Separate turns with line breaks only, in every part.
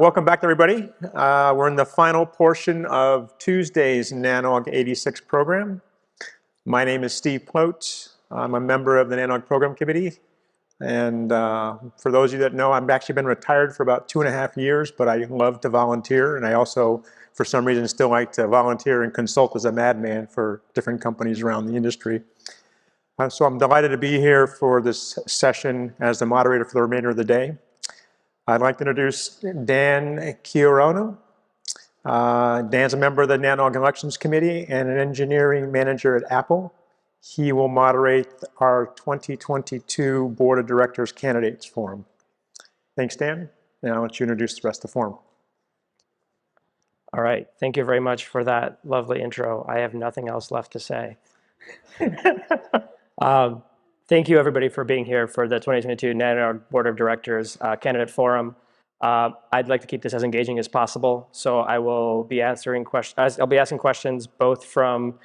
Welcome back, everybody. We're in the final portion of Tuesday's NANOG 86 program. My name is Steve Plote. I'm a member of the NANOG Program Committee. And for those of you that know, I've actually been retired for about 2.5 years, but I love to volunteer. And I also, for some reason, still like to volunteer and consult as a madman for different companies around the industry. So I'm delighted to be here for this session as the moderator for the remainder of the day. I'd like to introduce Dan Chioreanu. Dan's a member of the NANOG Elections Committee and an engineering manager at Apple. He will moderate our 2022 Board of Directors Candidates Forum. Thanks, Dan. Now I'll let you introduce the rest of the forum.
All right. Thank you very much for that lovely intro. I have nothing else left to say. Thank you, everybody, for being here for the 2022 NANOG Board of Directors Candidate Forum. I'd like to keep this as engaging as possible, so I will be answering questions. I'll be asking questions both from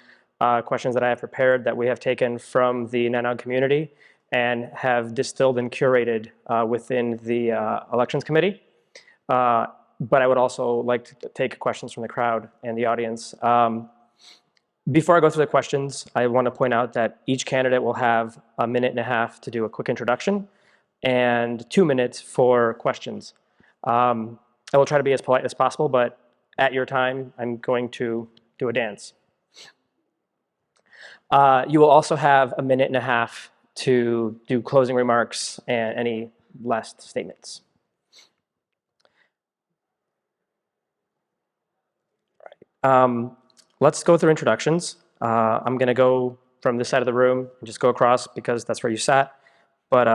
questions that I have prepared that we have taken from the NANOG community and have distilled and curated within the Elections Committee. But I would also like to take questions from the crowd and the audience. Before I go through the questions, I want to point out that each candidate will have 1.5 minutes to do a quick introduction and 2 minutes for questions. I will try to be as polite as possible, but at your time, I'm going to do a dance. You will also have 1.5 minutes to do closing remarks and any last statements. All right. Let's go through introductions. I'm going to go from this side of the room and just go across because that's where you sat. But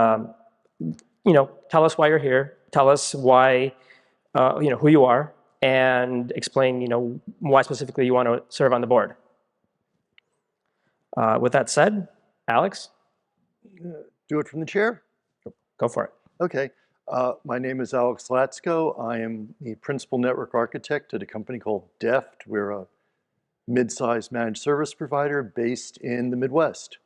tell us why you're here. Tell us why, who you are, and explain, why specifically you want to serve on the board. With that said, Alex?
Do it from the chair?
Go for it.
Okay. My name is Alex Latsko. I am the principal network architect at a company called DEFT. We're a mid-sized managed service provider based in the Midwest.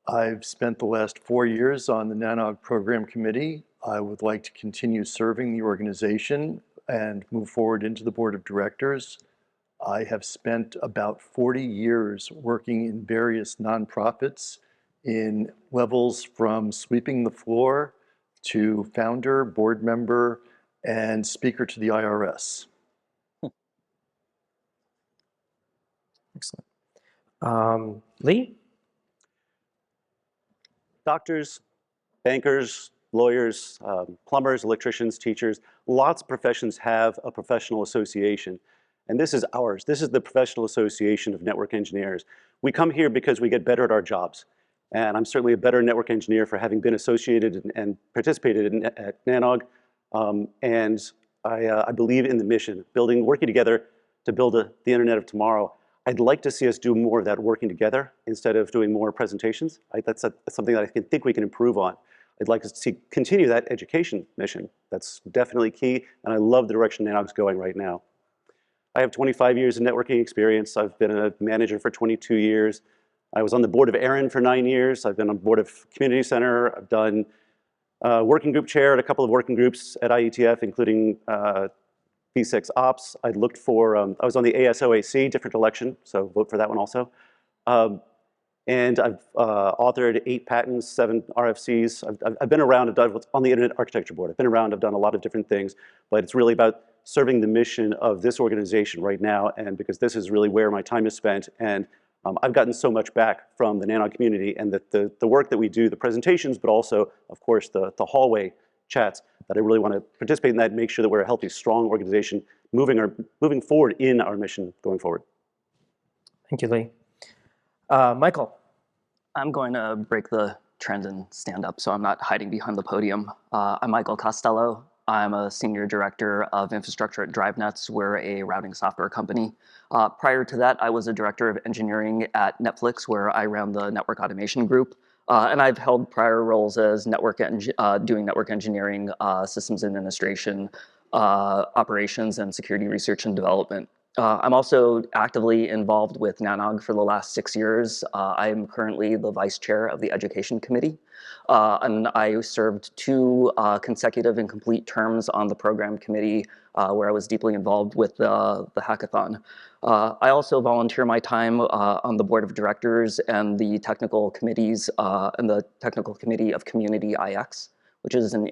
I've spent the last 4 years on the NANOG Program Committee. I would like to continue serving the organization and move forward into the Board of Directors. I have spent about 40 years working in various nonprofits in levels from sweeping the floor to founder, board member, and speaker to the IRS.
Excellent. Lee?
Doctors, bankers, lawyers, plumbers, electricians, teachers, lots of professions have a professional association. And this is ours. This is the Professional Association of Network Engineers. We come here because we get better at our jobs. And I'm certainly a better network engineer for having been associated and participated at NANOG. And I believe in the mission, working together to build the internet of tomorrow. I'd like to see us do more of that working together instead of doing more presentations. That's something that I think we can improve on. I'd like to continue that education mission. That's definitely key, and I love the direction NANOG's going right now. I have 25 years of networking experience. I've been a manager for 22 years. I was on the board of ARIN for 9 years. I've been on the board of Community Center. I've done working group chair at a couple of working groups at IETF, including V6 Ops. I was on the ASOAC, different election, so vote for that one also. And I've authored 8 patents, 7 RFCs. I've been around, on the Internet Architecture Board. I've been around, I've done a lot of different things, but it's really about serving the mission of this organization right now, and because this is really where my time is spent, and I've gotten so much back from the NANOG community and the work that we do, the presentations, but also, of course, the hallway chats, that I really want to participate in that and make sure that we're a healthy, strong organization moving forward in our mission going forward.
Thank you, Lee. Michael?
I'm going to break the trend and stand up, so I'm not hiding behind the podium. I'm Michael Costello. I'm a senior director of infrastructure at DriveNets. We're a routing software company. Prior to that, I was a director of engineering at Netflix, where I ran the network automation group. And I've held prior roles as doing network engineering, systems administration, operations, and security research and development. I'm also actively involved with NANOG for the last 6 years. I am currently the vice chair of the Education Committee, and I served 2 consecutive and complete terms on the program committee where I was deeply involved with the hackathon. I also volunteer my time on the board of directors and the technical committees and the technical committee of Community IX, which is an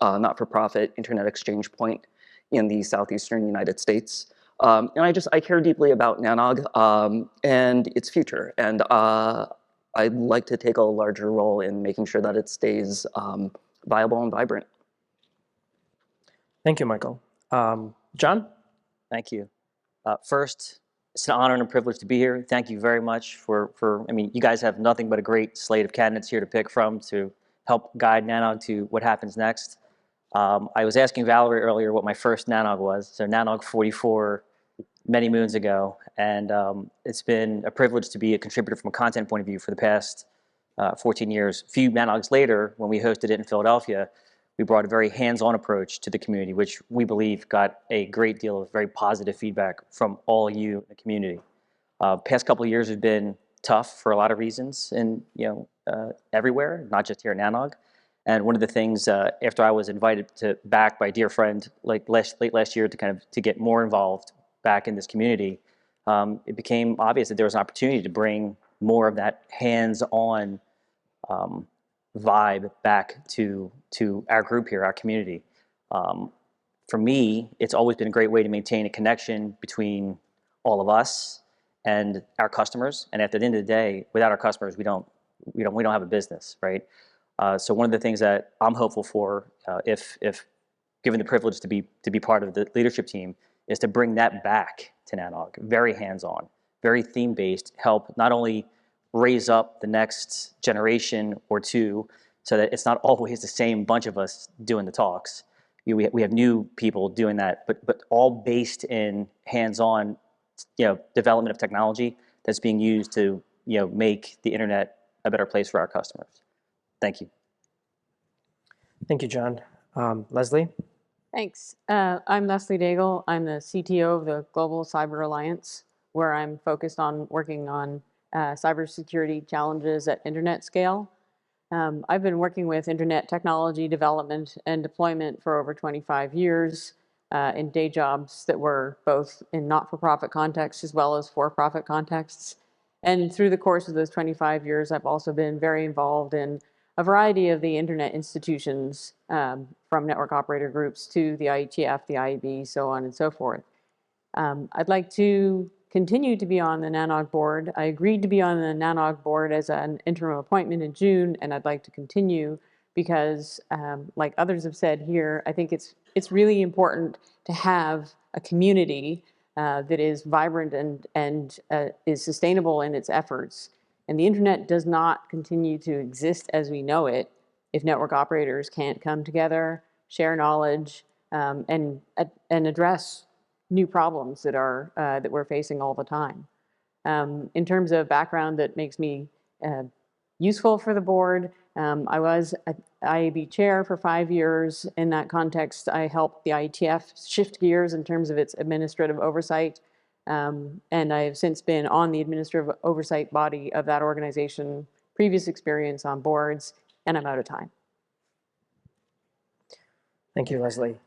not-for-profit internet exchange point in the southeastern United States. And I care deeply about NANOG and its future. And I'd like to take a larger role in making sure that it stays viable and vibrant.
Thank you, Michael. John?
Thank you. First, it's an honor and a privilege to be here. Thank you very much I mean, you guys have nothing but a great slate of candidates here to pick from to help guide NANOG to what happens next. I was asking Valerie earlier what my first NANOG was, so NANOG 44 many moons ago, and it's been a privilege to be a contributor from a content point of view for the past 14 years. A few NANOGs later, when we hosted it in Philadelphia, we brought a very hands-on approach to the community, which we believe got a great deal of very positive feedback from all you in the community. Past couple of years have been tough for a lot of reasons, and everywhere, not just here at NANOG. And one of the things after I was invited back by a dear friend late last year to get more involved back in this community, it became obvious that there was an opportunity to bring more of that hands-on vibe back to our group here, our community. For me, it's always been a great way to maintain a connection between all of us and our customers. And at the end of the day, without our customers, we don't have a business, right? So one of the things that I'm hopeful for, if given the privilege to be part of the leadership team, is to bring that back to NANOG, very hands-on, very theme-based, help not only raise up the next generation or two so that it's not always the same bunch of us doing the talks. We have new people doing that, but all based in hands-on development of technology that's being used to make the internet a better place for our customers. Thank you.
Thank you, John. Leslie?
Thanks. I'm Leslie Daigle. I'm the CTO of the Global Cyber Alliance, where I'm focused on working on cybersecurity challenges at internet scale. I've been working with internet technology development and deployment for over 25 years in day jobs that were both in not-for-profit contexts as well as for-profit contexts. And through the course of those 25 years, I've also been very involved in a variety of the internet institutions, from network operator groups to the IETF, the IAB, so on and so forth. I'd like to continue to be on the NANOG board. I agreed to be on the NANOG board as an interim appointment in June, and I'd like to continue because, like others have said here, I think it's really important to have a community that is vibrant and is sustainable in its efforts. And the internet does not continue to exist as we know it if network operators can't come together, share knowledge, and address new problems that we're facing all the time. In terms of background that makes me useful for the board, I was IAB chair for 5 years. In that context, I helped the IETF shift gears in terms of its administrative oversight. And I have since been on the administrative oversight body of that organization, previous experience on boards, and I'm out of time.
Thank you, Leslie.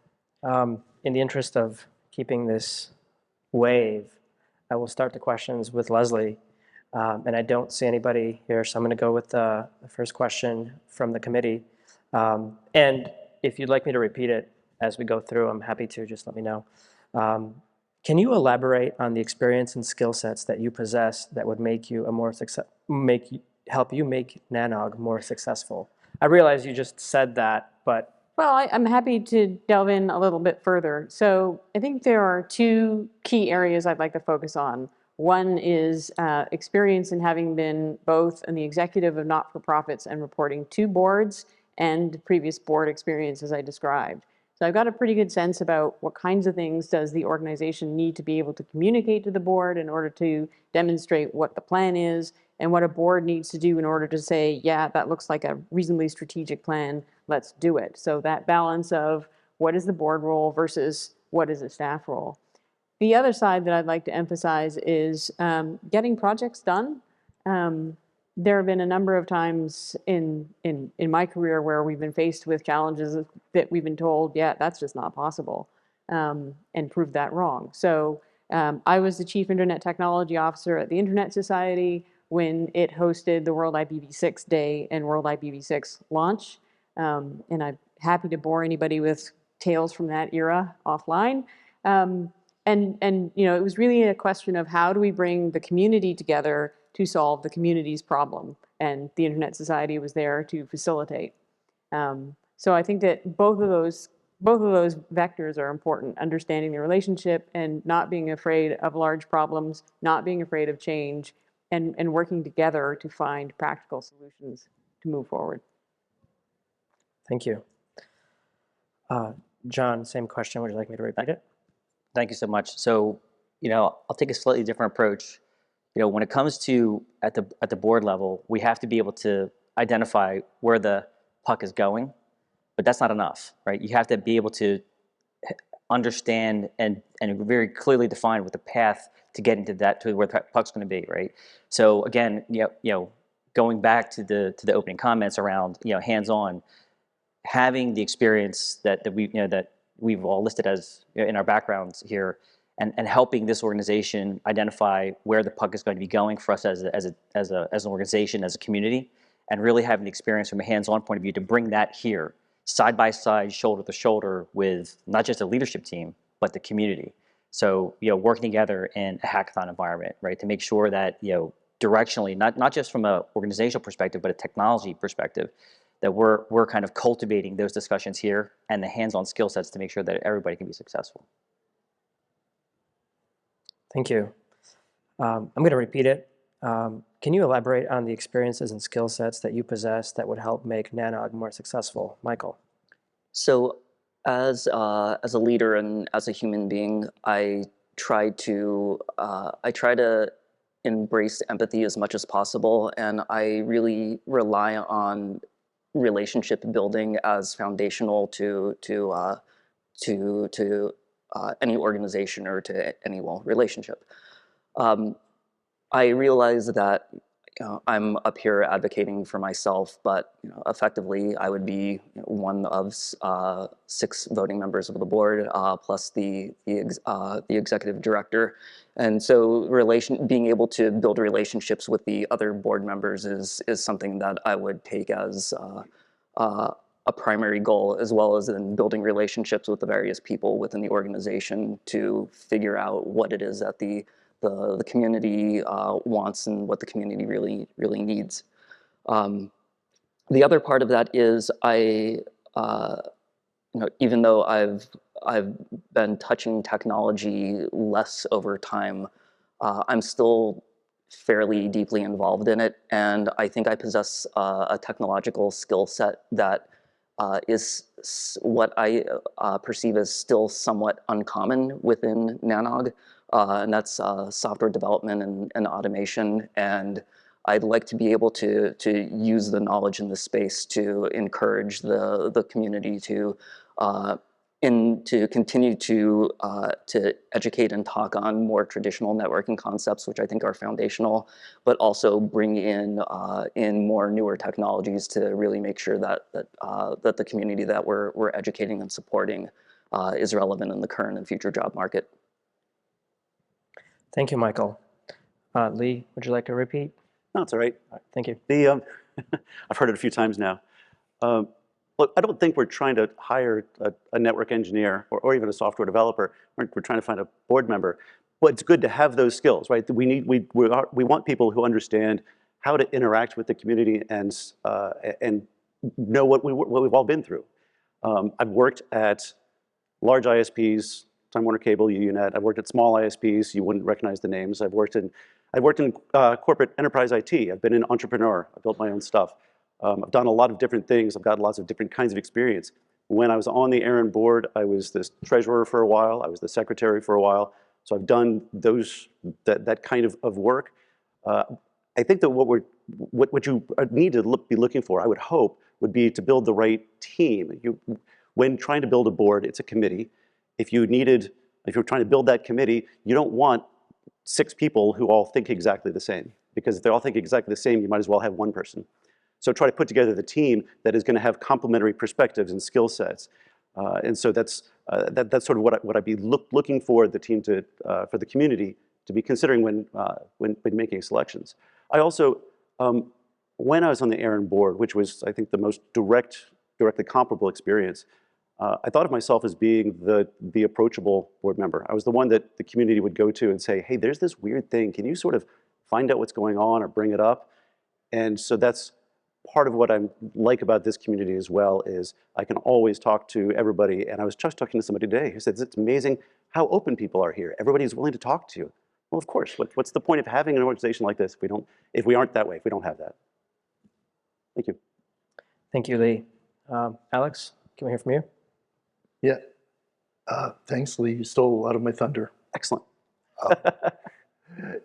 In the interest of keeping this wave, I will start the questions with Leslie. And I don't see anybody here, so I'm going to go with the first question from the committee. And if you'd like me to repeat it as we go through, I'm happy to. Just let me know. Can you elaborate on the experience and skill sets that you possess that would make you help you make NANOG more successful? I realize you just said that, but
well, I'm happy to delve in a little bit further. So I think there are 2 key areas I'd like to focus on. One is experience in having been both in the executive of not-for-profits and reporting to boards, and previous board experience as I described. So I've got a pretty good sense about what kinds of things does the organization need to be able to communicate to the board in order to demonstrate what the plan is and what a board needs to do in order to say, yeah, that looks like a reasonably strategic plan, let's do it. So that balance of what is the board role versus what is the staff role. The other side that I'd like to emphasize is getting projects done. There have been a number of times in my career where we've been faced with challenges that we've been told, yeah, that's just not possible, and proved that wrong. So I was the Chief Internet Technology Officer at the Internet Society when it hosted the World IPv6 Day and World IPv6 launch. And I'm happy to bore anybody with tales from that era offline. And you know, it was really a question of how do we bring the community together to solve the community's problem, and the Internet Society was there to facilitate. So I think that both of those vectors are important: understanding the relationship and not being afraid of large problems, not being afraid of change, and working together to find practical solutions to move forward.
Thank you. John, same question. Would you like me to repeat it?
Thank you so much. So, you know, I'll take a slightly different approach. You know, when it comes to at the board level, we have to be able to identify where the puck is going, but that's not enough, right? You have to be able to understand and very clearly define what the path to getting to that, to where the puck's going to be, right? So again, you know, going back to the opening comments around, you know, hands-on, having the experience that we've all listed as, you know, in our backgrounds here, and helping this organization identify where the puck is going to be going for us as an organization, as a community, and really having the experience from a hands-on point of view to bring that here, side by side, shoulder to shoulder with not just the leadership team, but the community. So, you know, working together in a hackathon environment, right, to make sure that, you know, directionally, not just from an organizational perspective, but a technology perspective, that we're kind of cultivating those discussions here and the hands-on skill sets to make sure that everybody can be successful.
Thank you. I'm going to repeat it. Can you elaborate on the experiences and skill sets that you possess that would help make NANOG more successful? Michael.
So as a leader and as a human being, I try to embrace empathy as much as possible, and I really rely on relationship building as foundational to any organization or to any relationship. I realize that I'm up here advocating for myself, but effectively I would be one of 6 voting members of the board, plus the executive director, and so being able to build relationships with the other board members is something that I would take as a primary goal, as well as in building relationships with the various people within the organization to figure out what it is that the community wants and what the community really needs. The other part of that is even though I've been touching technology less over time, I'm still fairly deeply involved in it, and I think I possess a technological skill set that is what I perceive as still somewhat uncommon within NANOG, and that's software development and automation. And I'd like to be able to use the knowledge in this space to encourage the community to continue to educate and talk on more traditional networking concepts, which I think are foundational, but also bring in more newer technologies to really make sure that the community that we're educating and supporting is relevant in the current and future job market.
Thank you, Michael. Lee, would you like to repeat?
No, it's all right.
Thank you.
I've heard it a few times now. Look, I don't think we're trying to hire a network engineer or even a software developer. We're trying to find a board member. But it's good to have those skills, right? We want people who understand how to interact with the community and know what we've all been through. I've worked at large ISPs, Time Warner Cable, UUNet. I've worked at small ISPs. You wouldn't recognize the names. I've worked in corporate enterprise IT. I've been an entrepreneur. I built my own stuff. I've done a lot of different things. I've got lots of different kinds of experience. When I was on the ARIN board, I was the treasurer for a while. I was the secretary for a while. So I've done that kind of work. I think that what you need to be looking for, I would hope, would be to build the right team. When trying to build a board, it's a committee. If you needed If you're trying to build that committee, you don't want 6 people who all think exactly the same, because if they all think exactly the same, you might as well have one person. So try to put together the team that is going to have complementary perspectives and skill sets. And so that's sort of what I'd be looking for the team to, for the community to be considering when making selections. I also, when I was on the ARIN board, which was, I think, the most directly comparable experience, I thought of myself as being the approachable board member. I was the one that the community would go to and say, hey, there's this weird thing. Can you sort of find out what's going on or bring it up? And so that's part of what I like about this community as well, is I can always talk to everybody. And I was just talking to somebody today who said, it's amazing how open people are here. Everybody's willing to talk to you. Well, of course, what's the point of having an organization like this if we aren't that way, if we don't have that? Thank you.
Thank you, Lee. Alex, can we hear from you?
Yeah. Thanks, Lee. You stole a lot of my thunder.
Excellent.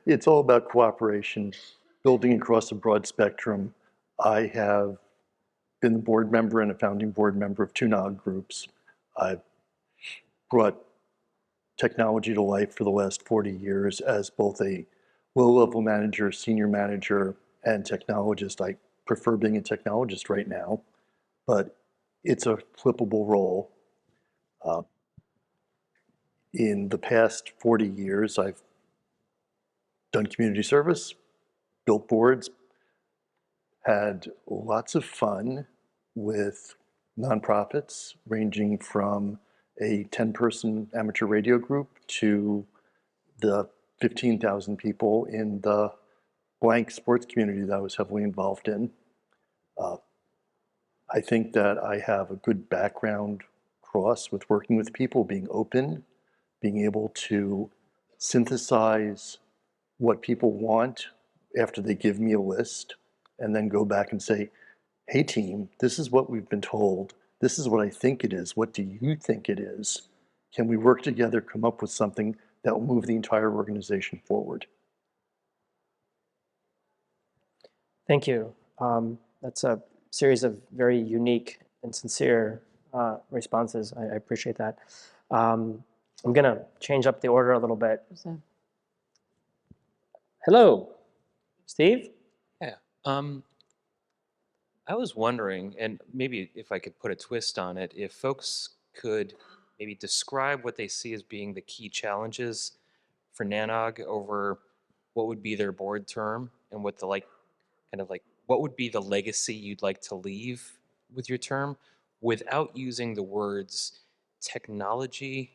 It's all about cooperation, building across a broad spectrum. I have been the board member and a founding board member of 2 NOG groups. I've brought technology to life for the last 40 years as both a low-level manager, senior manager, and technologist. I prefer being a technologist right now, but it's a flippable role. In the past 40 years, I've done community service, built boards, had lots of fun with nonprofits ranging from a 10-person amateur radio group to the 15,000 people in the blank sports community that I was heavily involved in. I think that I have a good background cross with working with people, being open, being able to synthesize what people want after they give me a list, and then go back and say, hey team, this is what we've been told. This is what I think it is. What do you think it is? Can we work together, come up with something that will move the entire organization forward?
Thank you. That's a series of very unique and sincere responses. I appreciate that. I'm going to change up the order a little bit. Hello, Steve?
Yeah. I was wondering, and maybe if I could put a twist on it, if folks could maybe describe what they see as being the key challenges for NANOG over what would be their board term, and what the what would be the legacy you'd like to leave with your term, without using the words technology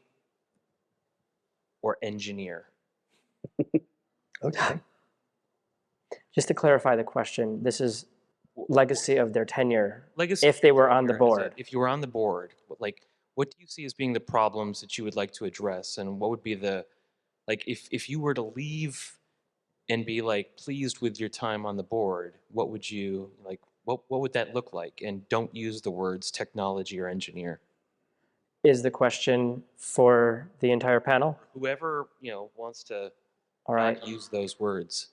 or engineer.
Okay.
Just to clarify the question, this is legacy of their tenure,
Legacy
if they were on the
tenure,
board.
if you were on the board, what do you see as being the problems that you would like to address, and what would be the, if you were to leave and be pleased with your time on the board, what would you what would that look like? And don't use the words technology or engineer.
Is the question for the entire panel?
Whoever wants to
All right.
not use those words.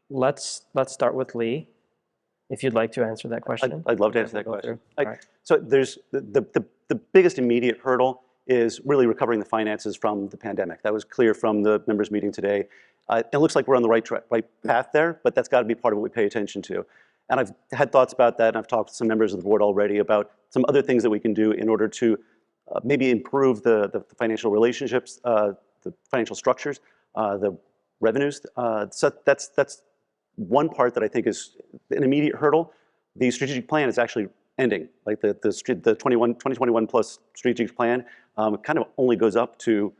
Let's start with Lee, if you'd like to answer that question.
I'd love to answer that question.
All right.
So there's the biggest immediate hurdle is really recovering the finances from the pandemic. That was clear from the members' meeting today. It looks like we're on the right path there, but that's got to be part of what we pay attention to. And I've had thoughts about that, and I've talked to some members of the board already about some other things that we can do in order to maybe improve the financial relationships, the financial structures, the revenues. So that's one part that I think is an immediate hurdle. The strategic plan is actually ending. Like the 2021 plus strategic plan kind of only goes up to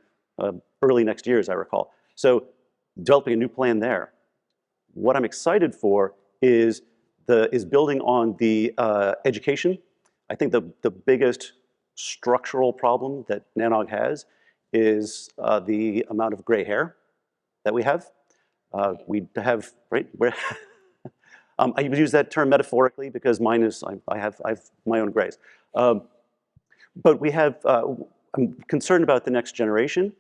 early next year, as I recall. So developing a new plan there. What I'm excited for is building on the education. I think the biggest structural problem that NANOG has is the amount of gray hair that we have. We have, right? I use that term metaphorically because mine is, I have my own grays. But we have, I'm concerned about the next generation,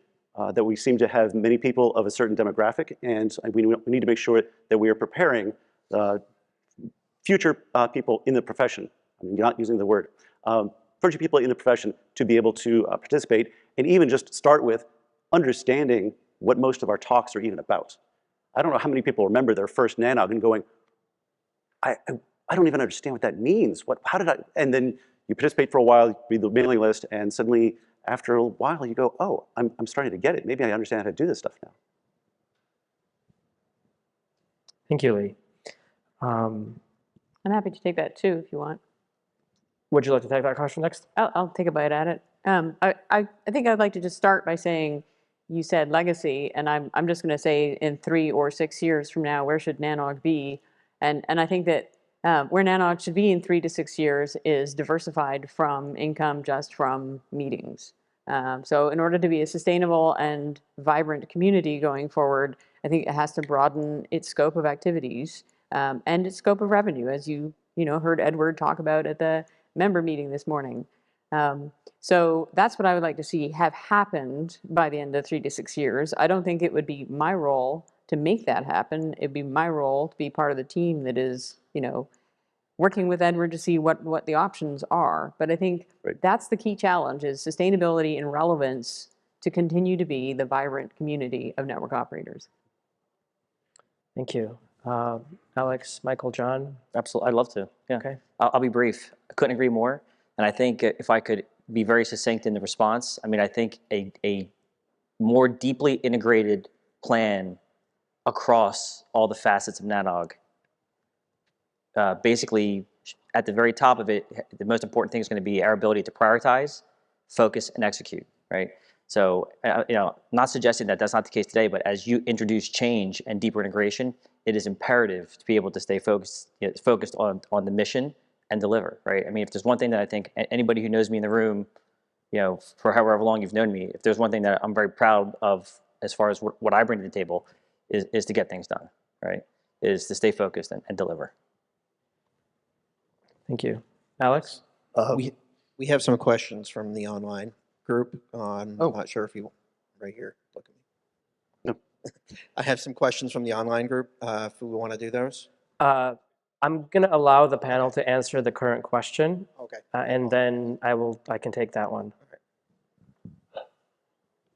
that we seem to have many people of a certain demographic, and we need to make sure that we are preparing future people in the profession. I'm not using the word. Future people in the profession to be able to participate, and even just start with understanding what most of our talks are even about. I don't know how many people remember their first NANOG and going, I don't even understand what that means. How did I? And then you participate for a while, you read the mailing list, and suddenly after a while you go, oh, I'm starting to get it. Maybe I understand how to do this stuff now.
Thank you, Lee.
I'm happy to take that too, if you want.
Would you like to take that question next?
I'll take a bite at it. I think I'd like to just start by saying, you said legacy, and I'm just going to say in 3 or 6 years from now, where should NANOG be? And I think that where NANOG should be in 3 to 6 years is diversified from income just from meetings. So in order to be a sustainable and vibrant community going forward, I think it has to broaden its scope of activities and its scope of revenue, as you heard Edward talk about at the member meeting this morning. So that's what I would like to see have happened by the end of 3 to 6 years. I don't think it would be my role to make that happen. It'd be my role to be part of the team that is, working with Edward to see what the options are. But I think that's the key challenge, is sustainability and relevance to continue to be the vibrant community of network operators.
Thank you. Alex, Michael, John?
Absolutely, I'd love to. Yeah.
Okay.
I'll be brief. I couldn't agree more. And I think if I could be very succinct in the response, I mean, I think a more deeply integrated plan across all the facets of NANOG. Basically, at the very top of it, the most important thing is going to be our ability to prioritize, focus, and execute, right? So, not suggesting that that's not the case today, but as you introduce change and deeper integration, it is imperative to be able to stay focused on the mission and deliver, right? I mean, if there's one thing that I think anybody who knows me in the room, for however long you've known me, if there's one thing that I'm very proud of as far as what I bring to the table is to get things done, right? Is to stay focused and deliver.
Thank you. Alex?
We have some questions from the online group. I'm not sure if you, right here, look at me.
No.
I have some questions from the online group, if we want to do those.
I'm going to allow the panel to answer the current question.
Okay.
And then I can take that one.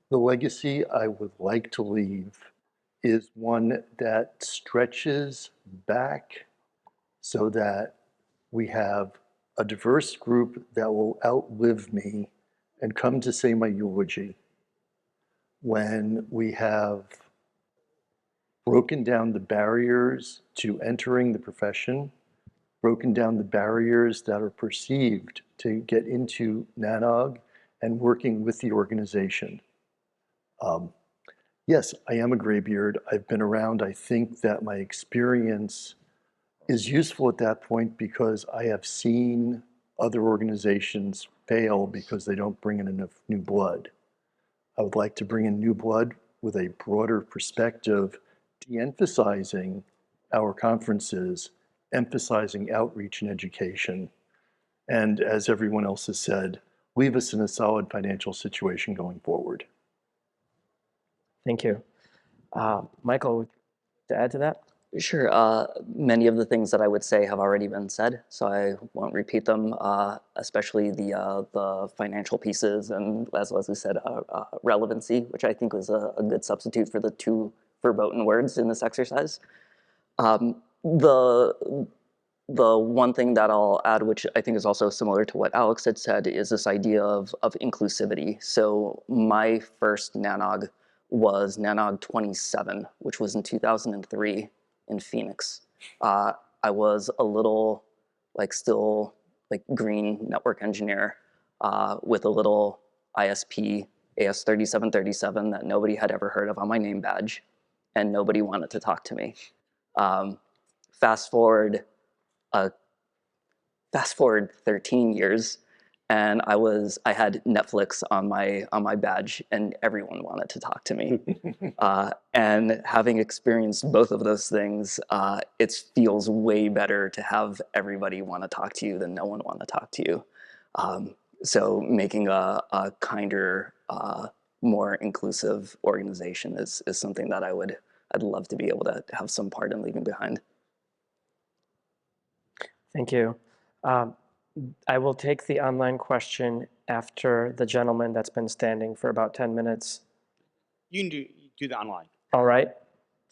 The legacy I would like to leave is one that stretches back so that we have a diverse group that will outlive me and come to say my eulogy. When we have broken down the barriers to entering the profession, broken down the barriers that are perceived to get into NANOG and working with the organization. Yes, I am a graybeard. I've been around. I think that my experience is useful at that point because I have seen other organizations fail because they don't bring in enough new blood. I would like to bring in new blood with a broader perspective, de-emphasizing our conferences, emphasizing outreach and education. And as everyone else has said, leave us in a solid financial situation going forward.
Thank you. Michael, to add to that?
Sure. Many of the things that I would say have already been said, so I won't repeat them, especially the financial pieces and, as Leslie said, relevancy, which I think was a good substitute for the 2 verboten words in this exercise. The one thing that I'll add, which I think is also similar to what Alex had said, is this idea of inclusivity. So my first NANOG was NANOG 27, which was in 2003 in Phoenix. I was a little, still green network engineer with a little ISP AS3737 that nobody had ever heard of on my name badge, and nobody wanted to talk to me. Fast forward 13 years, and I had Netflix on my badge, and everyone wanted to talk to me. And having experienced both of those things, it feels way better to have everybody want to talk to you than no one want to talk to you. So making a kinder, more inclusive organization is something that I'd love to be able to have some part in leaving behind.
Thank you. I will take the online question after the gentleman that's been standing for about 10 minutes.
You can do the online.
All right.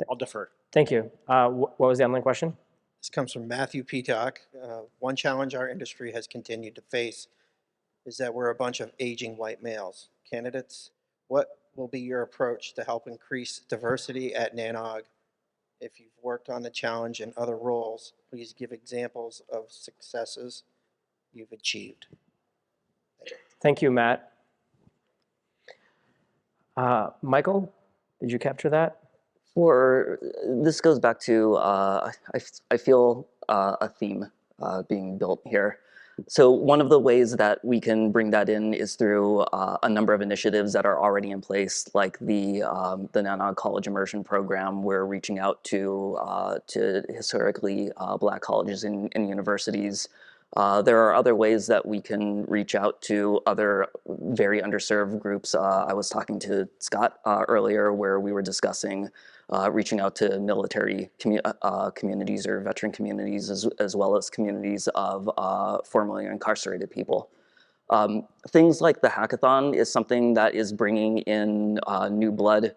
I'll defer.
Thank you. What was the online question?
This comes from Matthew Peacock. One challenge our industry has continued to face is that we're a bunch of aging white males. Candidates, what will be your approach to help increase diversity at NANOG? If you've worked on the challenge in other roles, please give examples of successes you've achieved.
Thank you, Matt. Michael, did you capture that?
This goes back to, I feel a theme being built here. So one of the ways that we can bring that in is through a number of initiatives that are already in place, like the NANOG College Immersion Program. We're reaching out to historically Black colleges and universities. There are other ways that we can reach out to other very underserved groups. I was talking to Scott earlier where we were discussing reaching out to military communities or veteran communities as well as communities of formerly incarcerated people. Things like the hackathon is something that is bringing in new blood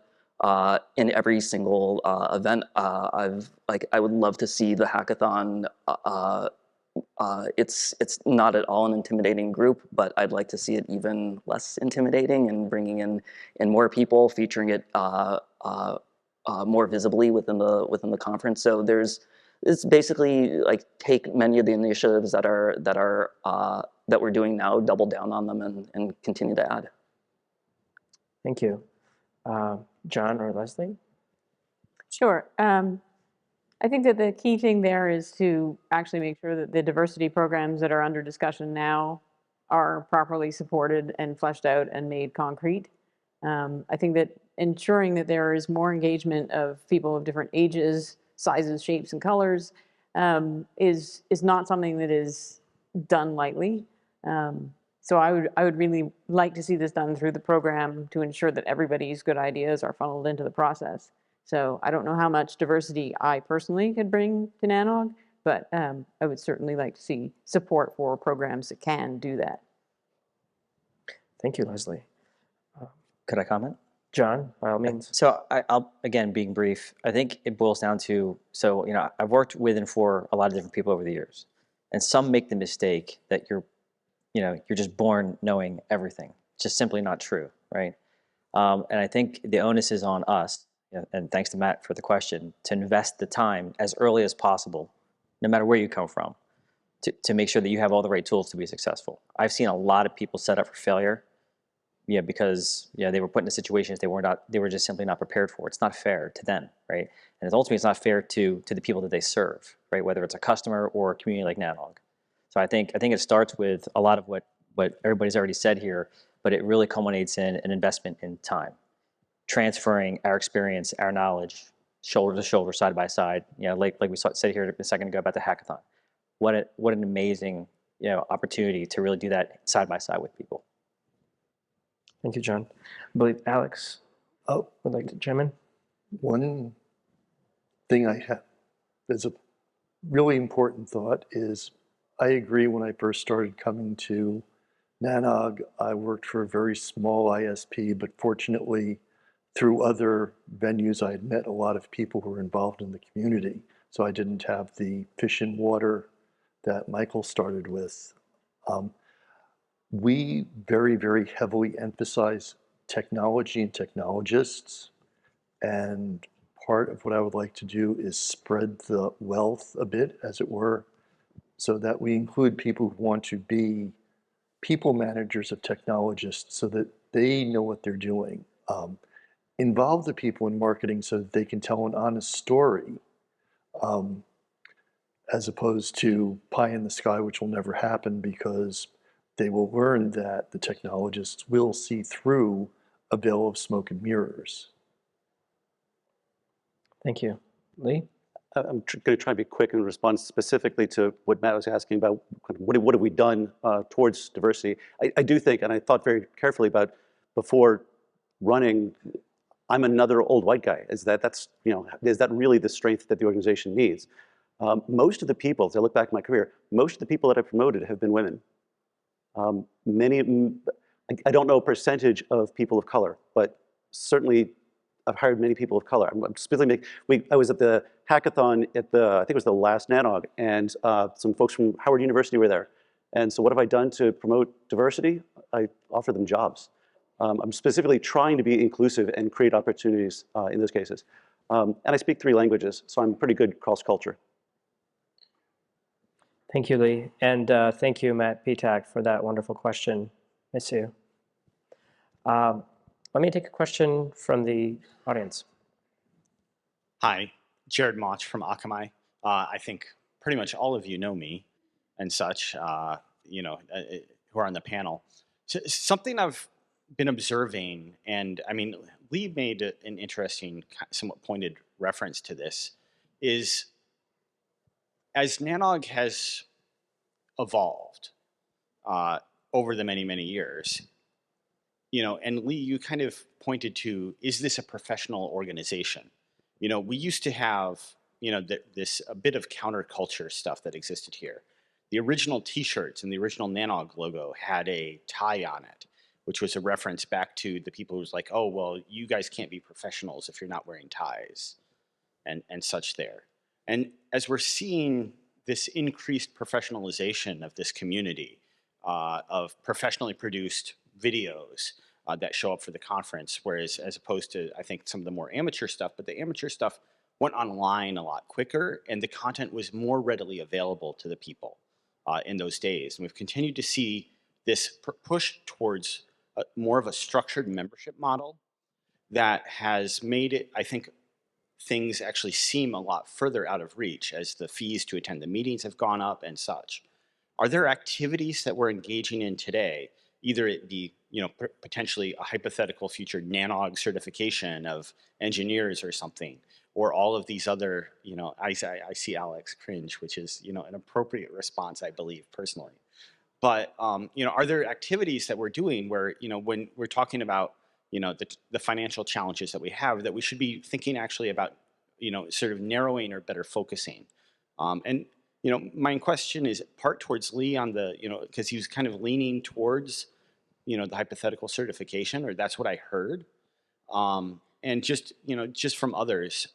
in every single event. I would love to see the hackathon. It's not at all an intimidating group, but I'd like to see it even less intimidating and bringing in more people, featuring it more visibly within the conference. So it's basically like take many of the initiatives that we're doing now, double down on them, and continue to add.
Thank you. John or Leslie?
Sure. I think that the key thing there is to actually make sure that the diversity programs that are under discussion now are properly supported and fleshed out and made concrete. I think that ensuring that there is more engagement of people of different ages, sizes, shapes, and colors is not something that is done lightly. So I would really like to see this done through the program to ensure that everybody's good ideas are funneled into the process. So I don't know how much diversity I personally could bring to NANOG, but I would certainly like to see support for programs that can do that.
Thank you, Leslie.
Could I comment?
John, by all means.
So I'll, again, being brief, I think it boils down to, so, I've worked with and for a lot of different people over the years, and some make the mistake that you're just born knowing everything. It's just simply not true, right? And I think the onus is on us, and thanks to Matt for the question, to invest the time as early as possible, no matter where you come from, to make sure that you have all the right tools to be successful. I've seen a lot of people set up for failure, because they were put in situations they were just simply not prepared for. It's not fair to them, right? And ultimately, it's not fair to the people that they serve, right? Whether it's a customer or a community like NANOG. So I think it starts with a lot of what everybody's already said here, but it really culminates in an investment in time, transferring our experience, our knowledge, shoulder to shoulder, side by side. Like we said here a second ago about the hackathon. What an amazing opportunity to really do that side by side with people.
Thank you, John. I believe Alex would like to chime in.
One thing I have as a really important thought is I agree when I first started coming to NANOG, I worked for a very small ISP, but fortunately through other venues I had met a lot of people who were involved in the community. So I didn't have the fish in water that Michael started with. We very, very heavily emphasize technology and technologists, and part of what I would like to do is spread the wealth a bit, as it were, so that we include people who want to be people managers of technologists so that they know what they're doing. Involve the people in marketing so that they can tell an honest story, as opposed to pie in the sky, which will never happen because they will learn that the technologists will see through a veil of smoke and mirrors.
Thank you. Lee?
I'm going to try to be quick and respond specifically to what Matt was asking about what have we done towards diversity. I do think, and I thought very carefully about before running, I'm another old white guy. Is that really the strength that the organization needs? Most of the people, as I look back at my career, most of the people that I've promoted have been women. I don't know a percentage of people of color, but certainly I've hired many people of color. I'm specifically I was at the hackathon at I think it was the last NANOG, and some folks from Howard University were there. And so what have I done to promote diversity? I offer them jobs. I'm specifically trying to be inclusive and create opportunities in those cases. And I speak 3 languages, so I'm pretty good cross-culture.
Thank you, Lee. And thank you, Matt Petak, for that wonderful question. Miss you. Let me take a question from the audience.
Hi, Jared Motch from Akamai. I think pretty much all of you know me and such, you know, who are on the panel. So something I've been observing, and I mean, Lee made an interesting, somewhat pointed reference to this, is as NANOG has evolved over the many, many years, you know, and Lee, you kind of pointed to, is this a professional organization? You know, we used to have, you know, a bit of counterculture stuff that existed here. The original T-shirts and the original NANOG logo had a tie on it, which was a reference back to the people who was like, oh, well, you guys can't be professionals if you're not wearing ties and such there. And as we're seeing this increased professionalization of this community, of professionally produced videos that show up for the conference, whereas as opposed to, I think, some of the more amateur stuff, but the amateur stuff went online a lot quicker and the content was more readily available to the people in those days. And we've continued to see this push towards more of a structured membership model that has made it, I think, things actually seem a lot further out of reach as the fees to attend the meetings have gone up and such. Are there activities that we're engaging in today, either it be, you know, potentially a hypothetical future NANOG certification of engineers or something, or all of these other, you know, I see Alex cringe, which is, you know, an appropriate response, I believe, personally. But, you know, are there activities that we're doing where, you know, when we're talking about, you know, the financial challenges that we have, that we should be thinking actually about, you know, sort of narrowing or better focusing? And, you know, my question is part towards Lee on the, you know, because he was kind of leaning towards, you know, the hypothetical certification, or that's what I heard. And just, you know, just from others,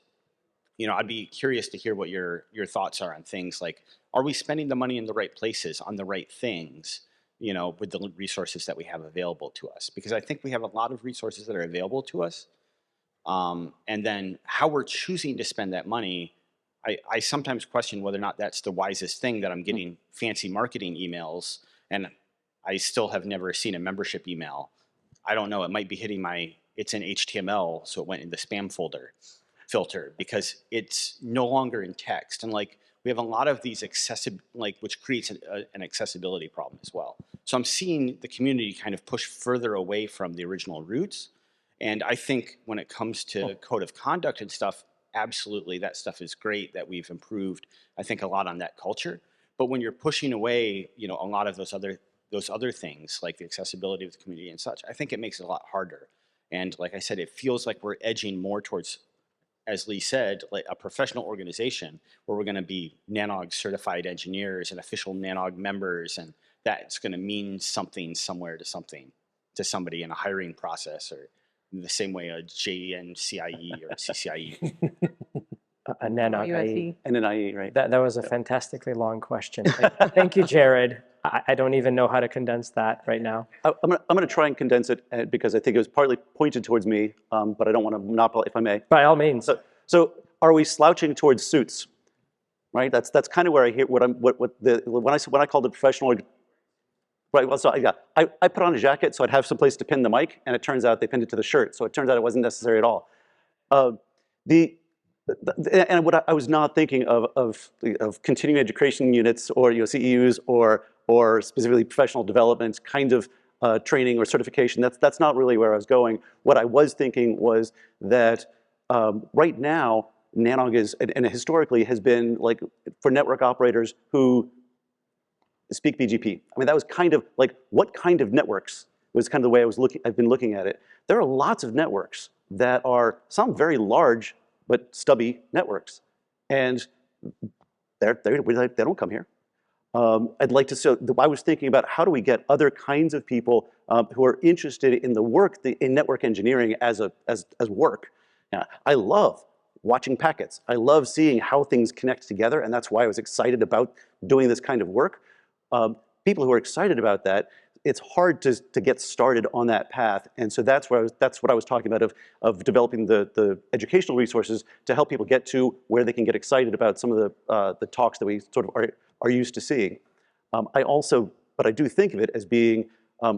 you know, I'd be curious to hear what your thoughts are on things like, are we spending the money in the right places on the right things, you know, with the resources that we have available to us? Because I think we have a lot of resources that are available to us. And then how we're choosing to spend that money, I sometimes question whether or not that's the wisest thing, that I'm getting fancy marketing emails and I still have never seen a membership email. I don't know, it might be hitting it's in HTML, so it went in the spam folder filter because it's no longer in text. And like, we have a lot of these which creates an accessibility problem as well. So I'm seeing the community kind of push further away from the original roots. And I think when it comes to code of conduct and stuff, absolutely, that stuff is great, that we've improved, I think, a lot on that culture. But when you're pushing away, you know, a lot of those other things, like the accessibility of the community and such, I think it makes it a lot harder. And like I said, it feels like we're edging more towards, as Lee said, like a professional organization where we're going to be NANOG certified engineers and official NANOG members, and that's going to mean something somewhere to somebody in a hiring process, or in the same way a JNCIE or CCIE.
A NANOG IE.
And an IE, right?
That was a fantastically long question. Thank you, Jared. I don't even know how to condense that right now.
I'm gonna try and condense it because I think it was partly pointed towards me, but I don't want to monopolize, if I may.
By all means.
So are we slouching towards suits? Right. That's kind of where I hear when I call the professional. Right. Well, so yeah, I put on a jacket so I'd have some place to pin the mic, and it turns out they pinned it to the shirt. So it turns out it wasn't necessary at all. And what I was not thinking of continuing education units, or, you know, CEUs, or specifically professional development kind of training or certification. That's not really where I was going. What I was thinking was that right now, NANOG is, and historically has been, like, for network operators who speak BGP. I mean, that was kind of like, what kind of networks was kind of the way I've been looking at it. There are lots of networks that are some very large but stubby networks, and they don't come here. I'd like to. So I was thinking about how do we get other kinds of people who are interested in the work in network engineering as work, Yeah, I love watching packets. I love seeing how things connect together, and that's why I was excited about doing this kind of work. People who are excited about that, it's hard to get started on that path, and so that's what I was talking about of developing the educational resources to help people get to where they can get excited about some of the talks that we sort of are used to seeing. But I do think of it as being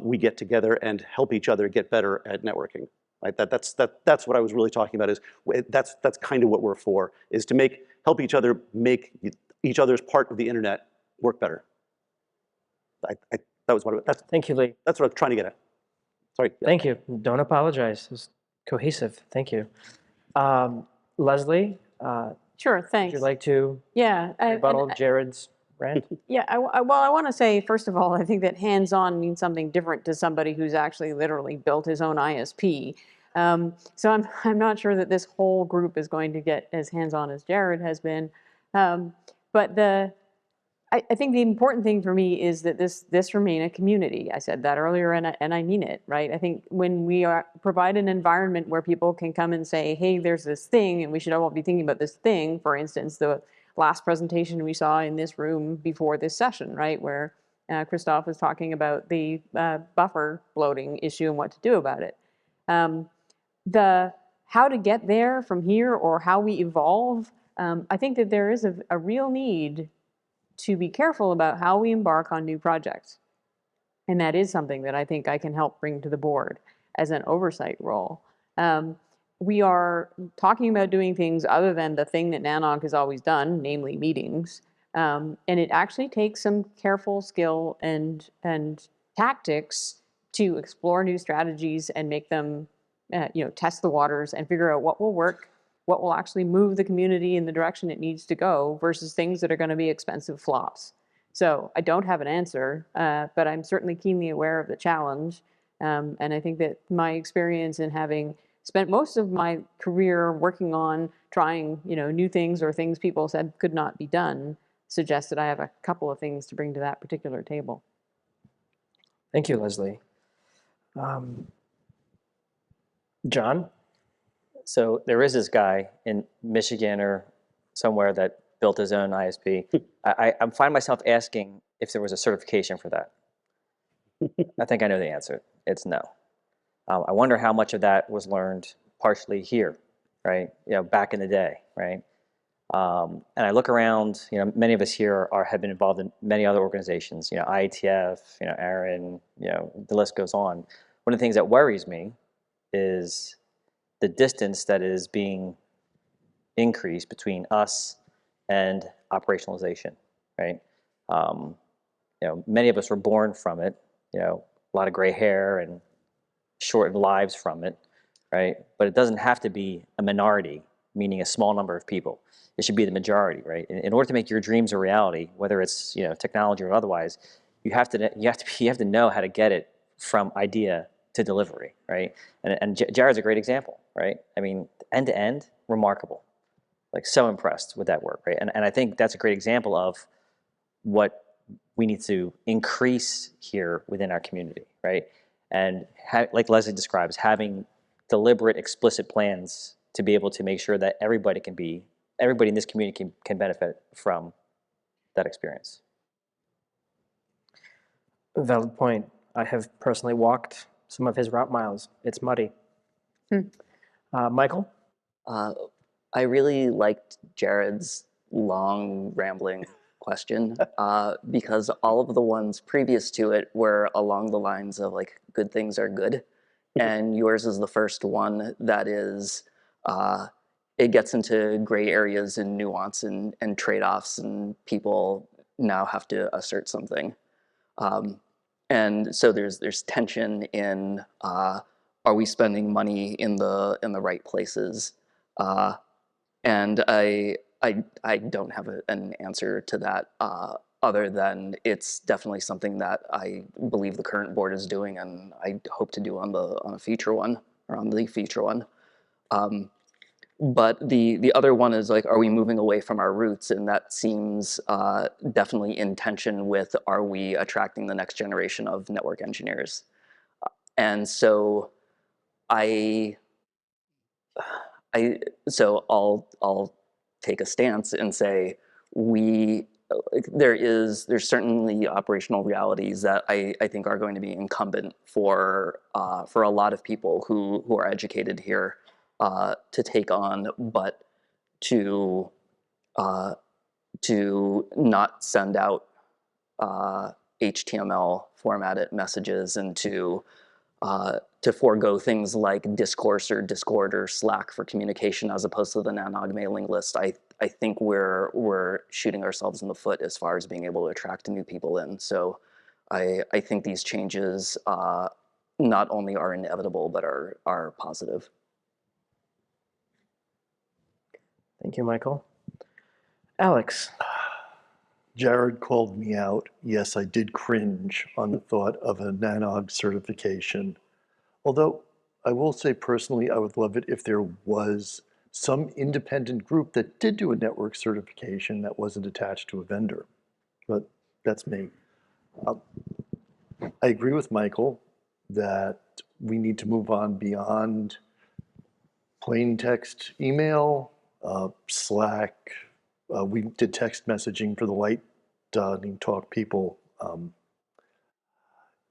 we get together and help each other get better at networking. Right? That's what I was really talking about. Is that's kind of what we're for, is to help each other make each other's part of the internet work better. That was
Thank you, Lee.
that's what I was trying to get at. Sorry. Yeah.
Thank you. Don't apologize. It's cohesive. Thank you. Leslie,
Sure,
would
thanks.
you like to
Yeah.
rebuttal Jared's rant?
Yeah, well, I want to say, first of all, I think that hands-on means something different to somebody who's actually literally built his own ISP. So I'm not sure that this whole group is going to get as hands-on as Jared has been. But I think the important thing for me is that this remain a community. I said that earlier, and I mean it, right? I think when we provide an environment where people can come and say, hey, there's this thing, and we should all be thinking about this thing. For instance, the last presentation we saw in this room before this session, right, where Christoph was talking about the buffer bloating issue and what to do about it. The how to get there from here, or how we evolve, I think that there is a real need to be careful about how we embark on new projects. And that is something that I think I can help bring to the board as an oversight role. We are talking about doing things other than the thing that NANOG has always done, namely meetings. And it actually takes some careful skill and tactics to explore new strategies and make them, test the waters and figure out what will work, what will actually move the community in the direction it needs to go, versus things that are going to be expensive flops. So I don't have an answer, but I'm certainly keenly aware of the challenge. And I think that my experience in having spent most of my career working on trying, new things or things people said could not be done suggests that I have a couple of things to bring to that particular table.
Thank you, Leslie. John?
So there is this guy in Michigan or somewhere that built his own ISP. I find myself asking if there was a certification for that. I think I know the answer. It's no. I wonder how much of that was learned partially here, right? Back in the day, right? And I look around. Many of us here have been involved in many other organizations. IETF, Aaron. The list goes on. One of the things that worries me is the distance that is being increased between us and operationalization, right? Many of us were born from it, a lot of gray hair and shortened lives from it, right? But it doesn't have to be a minority, meaning a small number of people. It should be the majority, right? In order to make your dreams a reality, whether it's technology or otherwise, you have to know how to get it from idea to delivery, right? And Jared's a great example, right? I mean, end to end, remarkable. Like, so impressed with that work, right? And I think that's a great example of what we need to increase here within our community, right? And like Leslie describes, having deliberate, explicit plans to be able to make sure that everybody in this community can benefit from that experience.
Valid point. I have personally walked some of his route miles. It's muddy. Michael?
I really liked Jared's long, rambling question because all of the ones previous to it were along the lines of like, good things are good. And yours is the first one that is, it gets into gray areas and nuance and trade-offs, and people now have to assert something. And so there's tension in, are we spending money in the right places? And I don't have an answer to that other than it's definitely something that I believe the current board is doing, and I hope to do on the future one. But the other one is like, are we moving away from our roots? And that seems definitely in tension with, are we attracting the next generation of network engineers? And so I So I'll take a stance and say there's certainly operational realities that I think are going to be incumbent for a lot of people who are educated here to take on, but to not send out HTML formatted messages and to forego things like Discourse or Discord or Slack for communication as opposed to the NANOG mailing list. I think we're shooting ourselves in the foot as far as being able to attract new people in. So I think these changes not only are inevitable, but are positive.
Thank you, Michael. Alex.
Jared called me out. Yes, I did cringe on the thought of a NANOG certification. Although I will say personally, I would love it if there was some independent group that did do a network certification that wasn't attached to a vendor. But that's me. I agree with Michael that we need to move on beyond plain text email, Slack. We did text messaging for the Lightning Talk people.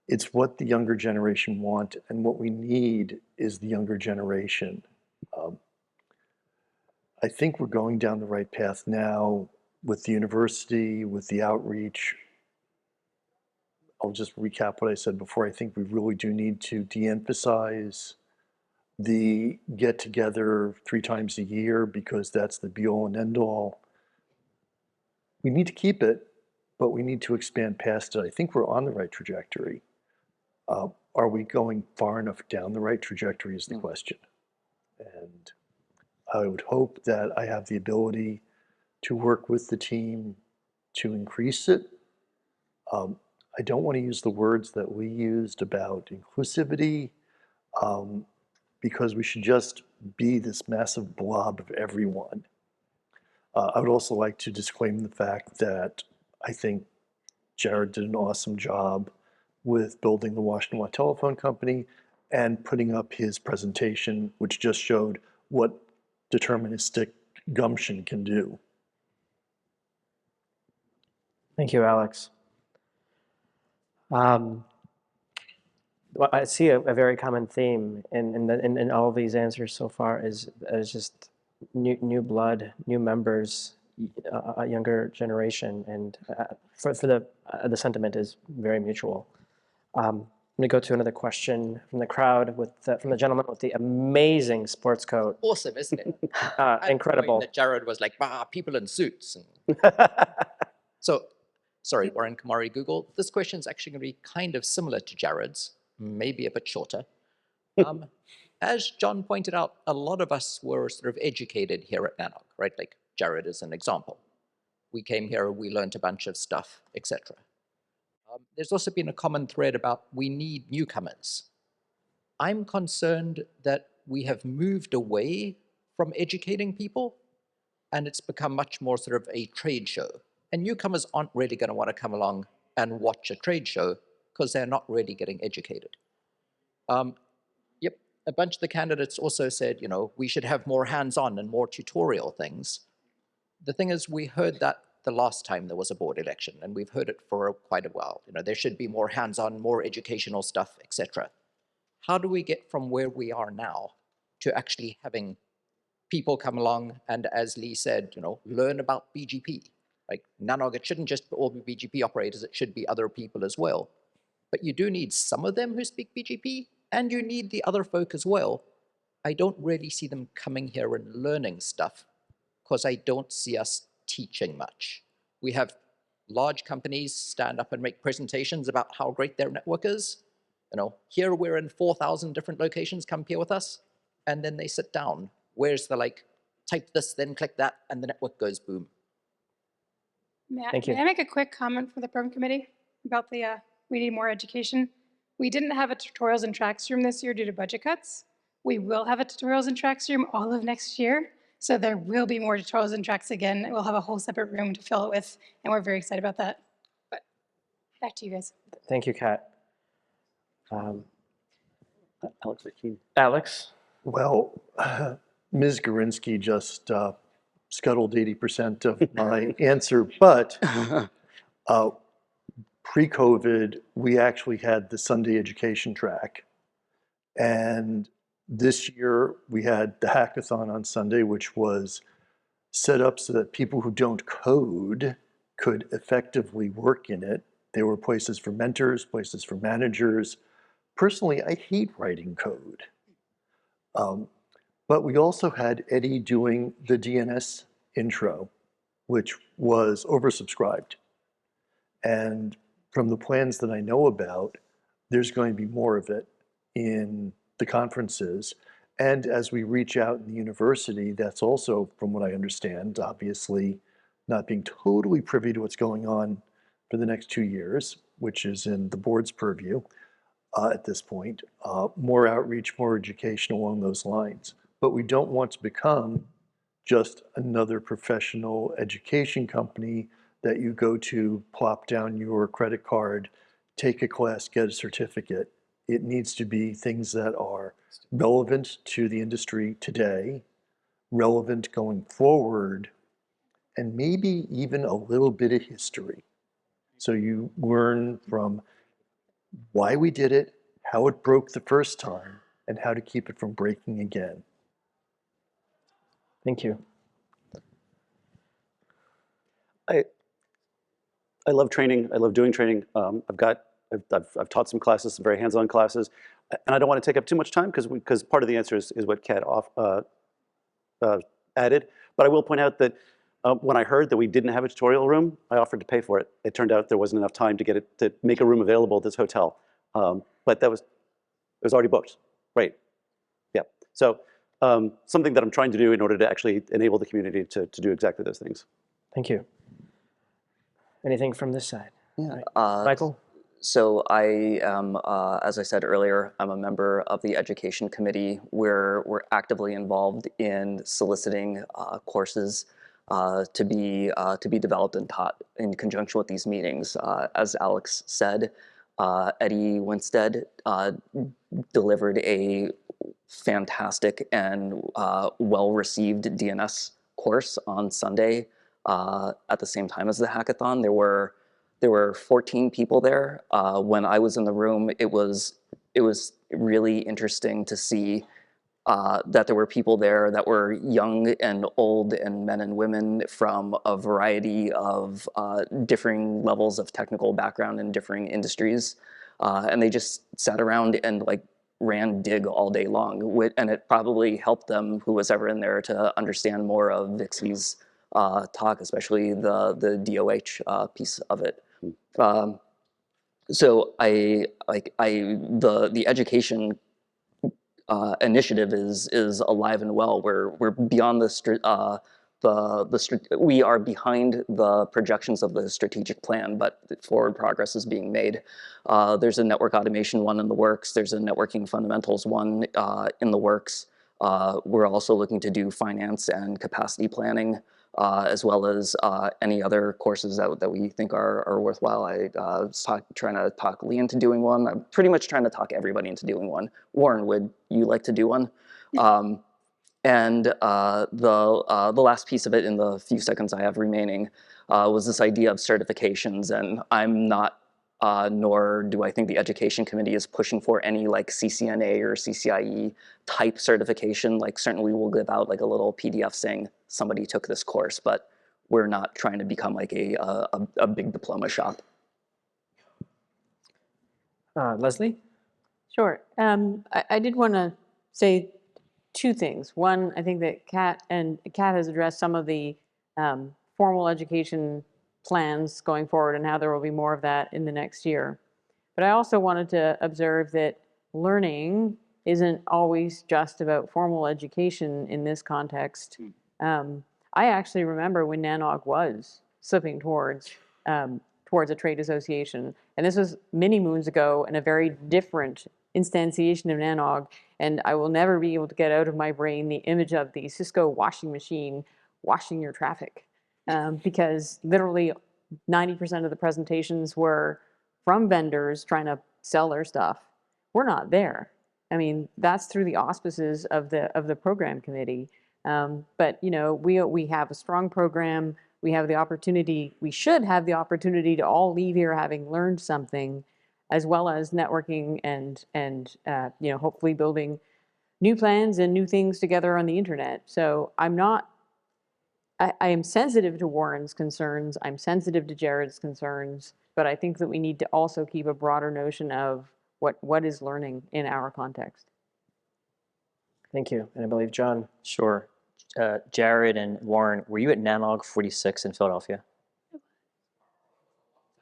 It's what the younger generation want, and what we need is the younger generation. I think we're going down the right path now with the university, with the outreach. I'll just recap what I said before. I think we really do need to de-emphasize the get together 3 times a year because that's the be all and end all. We need to keep it, but we need to expand past it. I think we're on the right trajectory. Are we going far enough down the right trajectory is the question. And I would hope that I have the ability to work with the team to increase it. I don't want to use the words that we used about inclusivity because we should just be this massive blob of everyone. I would also like to disclaim the fact that I think Jared did an awesome job with building the Washington Watt Telephone Company and putting up his presentation, which just showed what deterministic gumption can do.
Thank you, Alex. Well, I see a very common theme in all of these answers so far is just new blood, new members, a younger generation, and for the sentiment is very mutual. I'm going to go to another question from the crowd from the gentleman with the amazing sports coat.
Awesome, isn't it?
Incredible.
That Jared was like, bah, people in suits. So, sorry, Warren Kamari, Google. This question is actually going to be kind of similar to Jared's, maybe a bit shorter. As John pointed out, a lot of us were sort of educated here at NANOG, right? Like Jared is an example. We came here, we learned a bunch of stuff, etc. There's also been a common thread about we need newcomers. I'm concerned that we have moved away from educating people, and it's become much more sort of a trade show. And newcomers aren't really going to want to come along and watch a trade show because they're not really getting educated. Yep, a bunch of the candidates also said, you know, we should have more hands-on and more tutorial things. The thing is, we heard that the last time there was a board election, and we've heard it for quite a while. You know, there should be more hands-on, more educational stuff, etc. How do we get from where we are now to actually having people come along and, as Lee said, you know, learn about BGP? Like NANOG, it shouldn't just all be BGP operators, it should be other people as well. But you do need some of them who speak BGP, and you need the other folk as well. I don't really see them coming here and learning stuff, because I don't see us teaching much. We have large companies stand up and make presentations about how great their network is. You know, here we're in 4,000 different locations, come here with us, and then they sit down. Where's the like, type this, then click that, and the network goes boom.
Thank you.
May I make a quick comment for the program committee about the we need more education? We didn't have a tutorials and tracks room this year due to budget cuts. We will have a tutorials and tracks room all of next year. So there will be more tutorials and tracks again. We'll have a whole separate room to fill it with, and we're very excited about that. But back to you guys.
Thank you, Kat.
Alex.
Alex?
Well, Ms. Gorinsky just scuttled 80% of my answer, but pre-COVID, we actually had the Sunday education track. And this year, we had the hackathon on Sunday, which was set up so that people who don't code could effectively work in it. There were places for mentors, places for managers. Personally, I hate writing code. But we also had Eddie doing the DNS intro, which was oversubscribed. And from the plans that I know about, there's going to be more of it in the conferences. And as we reach out in the university, that's also, from what I understand, obviously not being totally privy to what's going on for the next 2 years, which is in the board's purview at this point, more outreach, more education along those lines. But we don't want to become just another professional education company that you go to, plop down your credit card, take a class, get a certificate. It needs to be things that are relevant to the industry today, relevant going forward, and maybe even a little bit of history. So you learn from why we did it, how it broke the first time, and how to keep it from breaking again.
Thank you.
I love training. I love doing training. I've taught some classes, some very hands-on classes, and I don't want to take up too much time because part of the answer is what Kat added. But I will point out that when I heard that we didn't have a tutorial room, I offered to pay for it. It turned out there wasn't enough time to make a room available at this hotel, but it was already booked. Right? Yeah. So something that I'm trying to do in order to actually enable the community to do exactly those things.
Thank you. Anything from this side?
Yeah.
Michael?
So I am, as I said earlier, I'm a member of the Education Committee where we're actively involved in soliciting courses to be developed and taught in conjunction with these meetings. As Alex said, Eddie Winstead delivered a fantastic and well-received DNS course on Sunday at the same time as the hackathon. There were 14 people there. When I was in the room, it was really interesting to see that there were people there that were young and old and men and women from a variety of differing levels of technical background in differing industries. And they just sat around and ran dig all day long. And it probably helped them, who was ever in there, to understand more of Vixie's talk, especially the DOH piece of it. So the education initiative is alive and well. We're beyond we are behind the projections of the strategic plan, but forward progress is being made. There's a network automation one in the works. There's a networking fundamentals one in the works. We're also looking to do finance and capacity planning, as well as any other courses that we think are worthwhile. I was trying to talk Lee into doing one. I'm pretty much trying to talk everybody into doing one. Warren, would you like to do one? And the last piece of it in the few seconds I have remaining was this idea of certifications. And I'm not, nor do I think the Education Committee is pushing for any CCNA or CCIE type certification. Certainly we'll give out a little PDF saying somebody took this course, but we're not trying to become a big diploma shop.
Leslie?
Sure. I did want to say two things. One, I think that Kat has addressed some of the formal education plans going forward and how there will be more of that in the next year. But I also wanted to observe that learning isn't always just about formal education in this context. I actually remember when NANOG was slipping towards a trade association. And this was many moons ago in a very different instantiation of NANOG. And I will never be able to get out of my brain the image of the Cisco washing machine washing your traffic. Because literally 90% of the presentations were from vendors trying to sell their stuff. We're not there. I mean, that's through the auspices of the program committee. But we have a strong program. We have the opportunity. We should have the opportunity to all leave here having learned something, as well as networking and hopefully building new plans and new things together on the internet. So I am sensitive to Warren's concerns. I'm sensitive to Jared's concerns, but I think that we need to also keep a broader notion of what is learning in our context.
Thank you. And I believe John.
Sure. Jared and Warren, were you at NANOG 46 in Philadelphia?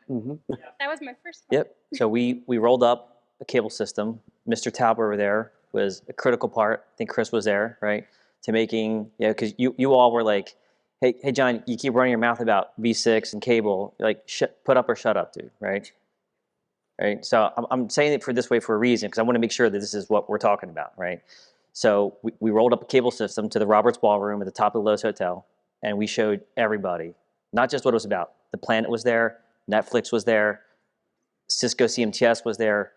That was my first one.
Yep. So we rolled up a cable system. Mr. Talbot over there was a critical part. I think Chris was there, right? To making, because you all were like, hey, John, you keep running your mouth about V6 and cable. Like, put up or shut up, dude, right? Right. So I'm saying it this way for a reason, because I want to make sure that this is what we're talking about, right? So we rolled up a cable system to the Roberts Ballroom at the top of the Lowe's Hotel, and we showed everybody, not just what it was about. The Planet was there, Netflix was there, Cisco CMTS was there,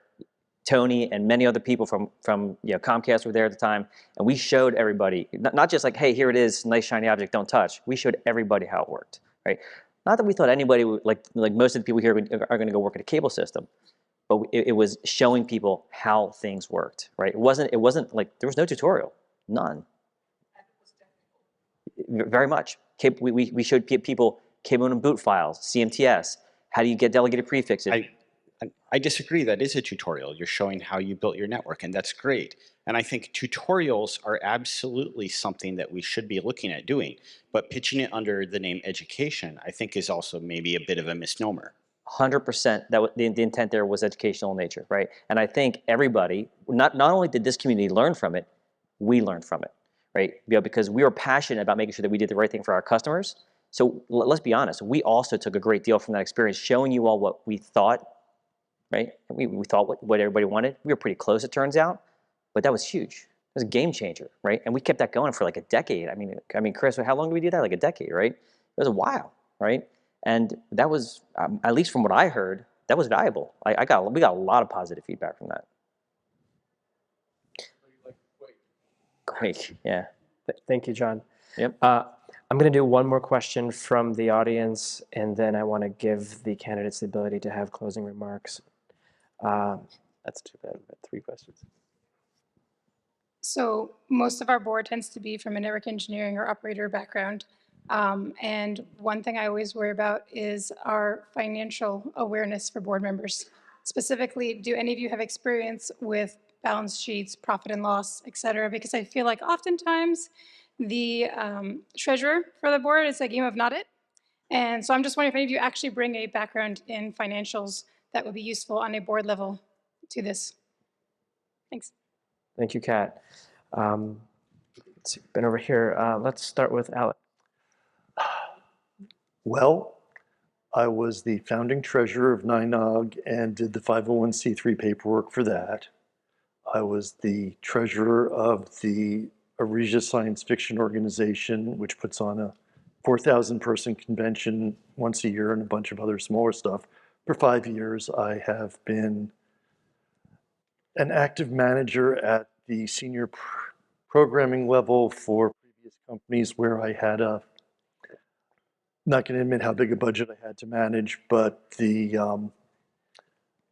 Tony and many other people from Comcast were there at the time, and we showed everybody, not just like, hey, here it is, nice shiny object, don't touch. We showed everybody how it worked, right? Not that we thought anybody would, like most of the people here are going to go work at a cable system. But it was showing people how things worked, right? It wasn't like, there was no tutorial, none. Very much. We showed people cable and boot files, CMTS, how do you get delegated prefixes?
I disagree. That is a tutorial. You're showing how you built your network, and that's great. And I think tutorials are absolutely something that we should be looking at doing. But pitching it under the name education, I think, is also maybe a bit of a misnomer.
100%. The intent there was educational in nature, right? And I think everybody, not only did this community learn from it, we learned from it, right? Because we were passionate about making sure that we did the right thing for our customers. So let's be honest, we also took a great deal from that experience, showing you all what we thought, right? We thought what everybody wanted. We were pretty close, it turns out, but that was huge. It was a game changer, right? And we kept that going for like a decade. I mean, Chris, how long did we do that? Like a decade, right? It was a while, right? And that was, at least from what I heard, that was valuable. We got a lot of positive feedback from that. Great, yeah.
Thank you, John.
Yep.
I'm going to do one more question from the audience, and then I want to give the candidates the ability to have closing remarks.
That's too bad. I've got 3 questions.
So most of our board tends to be from a network engineering or operator background. And one thing I always worry about is our financial awareness for board members. Specifically, do any of you have experience with balance sheets, profit and loss, et cetera? Because I feel like oftentimes the treasurer for the board is a game of not it. And so I'm just wondering if any of you actually bring a background in financials that would be useful on a board level to this. Thanks.
Thank you, Kat. Let's see, been over here. Let's start with Alex.
Well, I was the founding treasurer of NANOG and did the 501c3 paperwork for that. I was the treasurer of the Aresia Science Fiction Organization, which puts on a 4,000 person convention once a year and a bunch of other smaller stuff. For 5 years, I have been an active manager at the senior programming level for previous companies where I had not going to admit how big a budget I had to manage, but the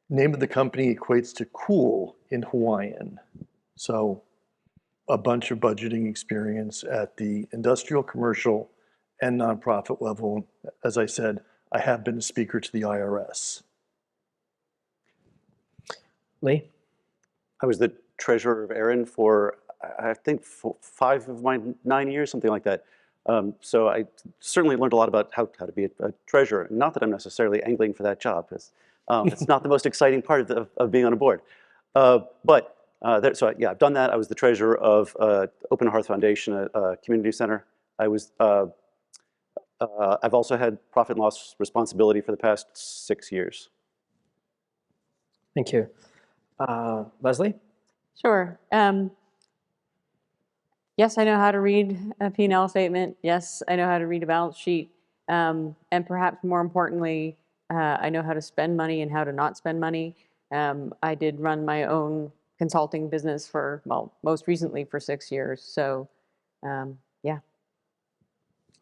name of the company equates to cool in Hawaiian. So a bunch of budgeting experience at the industrial, commercial, and nonprofit level. As I said, I have been a speaker to the IRS.
Lee?
I was the treasurer of Aaron for, I think, 5 of my 9 years, something like that. So I certainly learned a lot about how to be a treasurer. Not that I'm necessarily angling for that job. It's not the most exciting part of being on a board. So yeah, I've done that. I was the treasurer of Open Hearth Foundation, a community center. I've also had profit and loss responsibility for the past 6 years.
Thank you. Leslie?
Sure. Yes, I know how to read a P&L statement. Yes, I know how to read a balance sheet. And perhaps more importantly, I know how to spend money and how to not spend money. I did run my own consulting business for, well, most recently for 6 years. So yeah.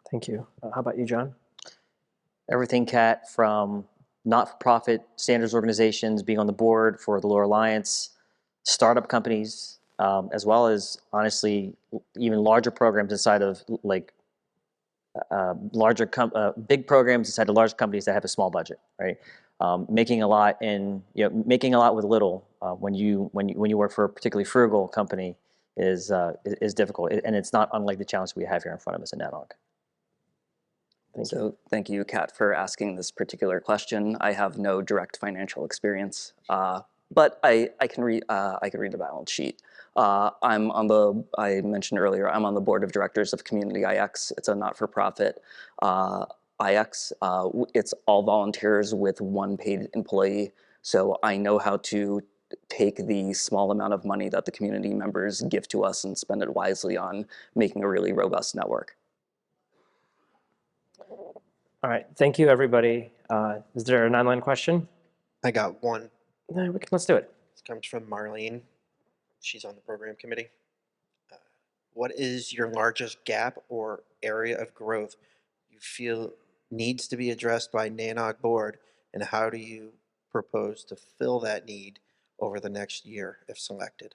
Thank you. How about you, John?
Everything, Kat, from not-for-profit standards organizations, being on the board for the Lower Alliance, startup companies, as well as, honestly, even larger programs inside of like big programs inside of large companies that have a small budget, right? Making a lot making a lot with little when you work for a particularly frugal company is difficult, and it's not unlike the challenge we have here in front of us at NANOG.
Thank you, Kat, for asking this particular question. I have no direct financial experience, but I can read the balance sheet. I mentioned earlier, I'm on the board of directors of Community IX. It's a not-for-profit IX. It's all volunteers with one paid employee. So I know how to take the small amount of money that the community members give to us and spend it wisely on making a really robust network.
All right, thank you, everybody. Is there an online question?
I got one.
Let's do it.
This comes from Marlene. She's on the program committee. What is your largest gap or area of growth you feel needs to be addressed by NANOG board, and how do you propose to fill that need over the next year if selected?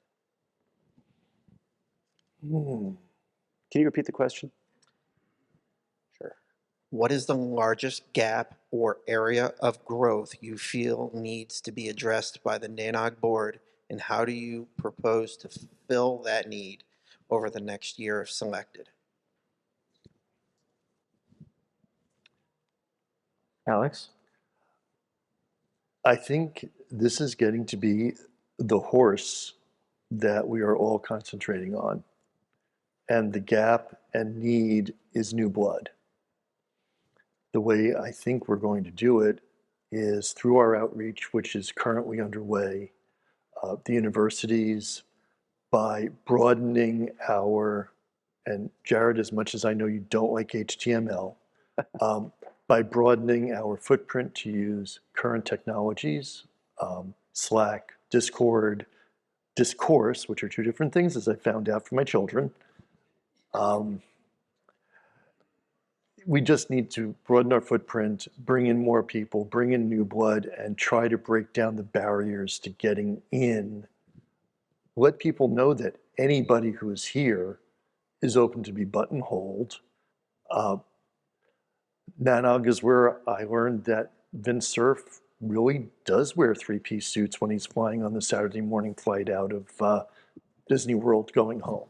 Can you repeat the question?
Sure. What is the largest gap or area of growth you feel needs to be addressed by the NANOG board, and how do you propose to fill that need over the next year if selected?
Alex?
I think this is getting to be the horse that we are all concentrating on. And the gap and need is new blood. The way I think we're going to do it is through our outreach, which is currently underway, the universities, by broadening our, and Jared, as much as I know you don't like HTML, by broadening our footprint to use current technologies, Slack, Discord, Discourse, which are two different things, as I found out from my children. We just need to broaden our footprint, bring in more people, bring in new blood, and try to break down the barriers to getting in. Let people know that anybody who is here is open to be buttonholed. NANOG is where I learned that Vince Cerf really does wear three-piece suits when he's flying on the Saturday morning flight out of Disney World going home.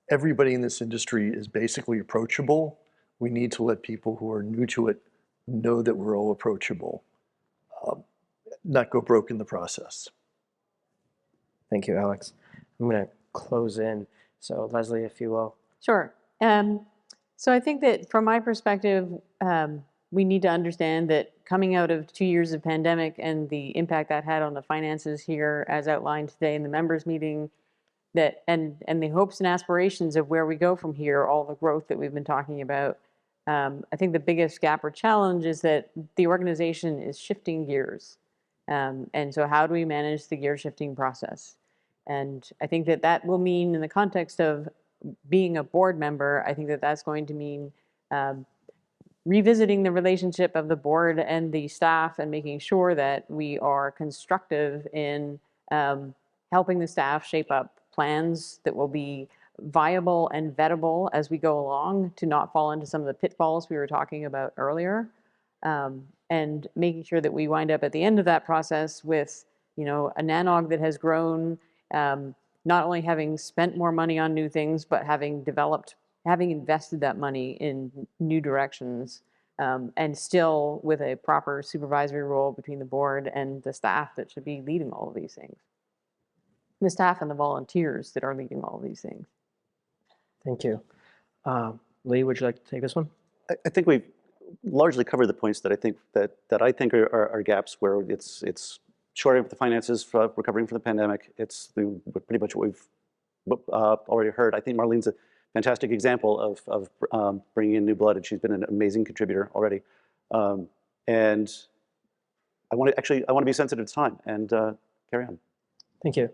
Everybody in this industry is basically approachable. We need to let people who are new to it know that we're all approachable, not go broke in the process.
Thank you, Alex. I'm going to close in. So Leslie, if you will.
Sure. So I think that from my perspective, we need to understand that coming out of 2 years of pandemic and the impact that had on the finances here, as outlined today in the members meeting, that and the hopes and aspirations of where we go from here, all the growth that we've been talking about. I think the biggest gap or challenge is that the organization is shifting gears. And so how do we manage the gear shifting process? And I think that that will mean, in the context of being a board member, I think that that's going to mean revisiting the relationship of the board and the staff and making sure that we are constructive in helping the staff shape up plans that will be viable and vettable as we go along, to not fall into some of the pitfalls we were talking about earlier, and making sure that we wind up at the end of that process with, a NANOG that has grown, not only having spent more money on new things, but having invested that money in new directions, and still with a proper supervisory role between the board and the staff that should be leading all of these things. The staff and the volunteers that are leading all of these things.
Thank you. Lee, would you like to take this one?
I think we've largely covered the points that I think are gaps where it's shoring up the finances for recovering from the pandemic. It's pretty much what we've already heard. I think Marlene's a fantastic example of bringing in new blood, and she's been an amazing contributor already. And I want to be sensitive to time and carry on.
Thank you.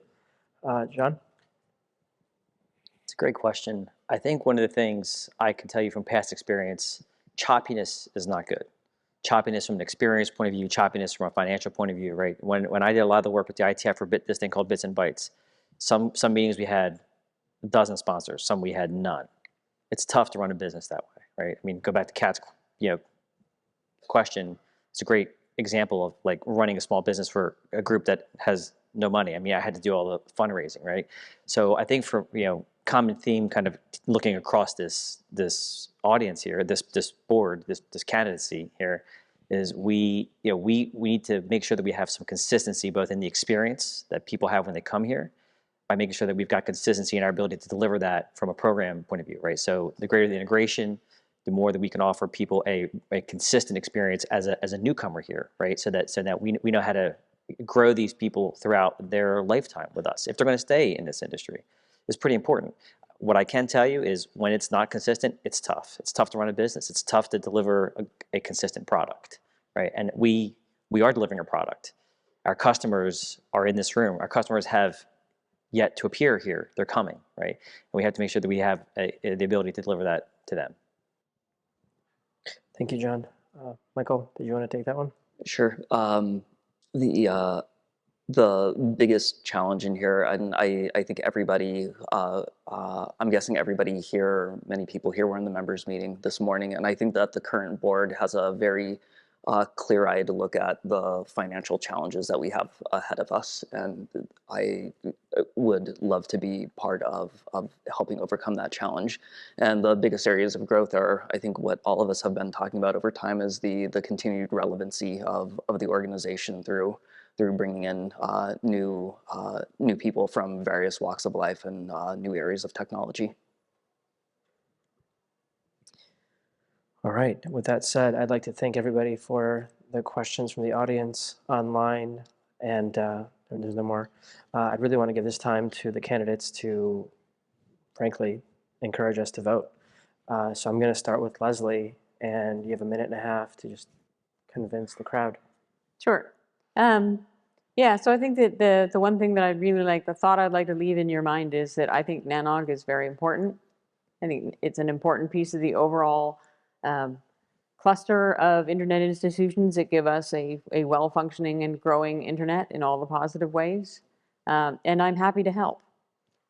John?
It's a great question. I think one of the things I can tell you from past experience, choppiness is not good. Choppiness from an experience point of view, choppiness from a financial point of view, right? When I did a lot of the work with the ITF for this thing called Bits and Bytes, some meetings we had a dozen sponsors, some we had none. It's tough to run a business that way, right? I mean, go back to Kat's, question. It's a great example of like running a small business for a group that has no money. I mean, I had to do all the fundraising, right? So I think for, common theme kind of looking across this audience here, this board, this candidacy here, is we need to make sure that we have some consistency both in the experience that people have when they come here, by making sure that we've got consistency in our ability to deliver that from a program point of view, right? So the greater the integration, the more that we can offer people a consistent experience as a newcomer here, right? So that we know how to grow these people throughout their lifetime with us, if they're going to stay in this industry. Is pretty important. What I can tell you is when it's not consistent, it's tough. It's tough to run a business. It's tough to deliver a consistent product, right? And we are delivering a product. Our customers are in this room. Our customers have yet to appear here. They're coming, right? And we have to make sure that we have the ability to deliver that to them.
Thank you, John. Michael, did you want to take that one?
Sure. The biggest challenge in here, and I think everybody, I'm guessing everybody here, many people here were in the members meeting this morning, and I think that the current board has a very clear-eyed look at the financial challenges that we have ahead of us, and I would love to be part of helping overcome that challenge. And the biggest areas of growth are, I think, what all of us have been talking about over time is the continued relevancy of the organization through bringing in new people from various walks of life and new areas of technology.
All right. With that said, I'd like to thank everybody for the questions from the audience online, and there's no more. I'd really want to give this time to the candidates to, frankly, encourage us to vote. So I'm going to start with Leslie, and you have a minute and a half to just convince the crowd.
Sure. Yeah, so I think that the one thing that I'd really like, the thought I'd like to leave in your mind is that I think NANOG is very important. I think it's an important piece of the overall cluster of internet institutions that give us a well-functioning and growing internet in all the positive ways. And I'm happy to help.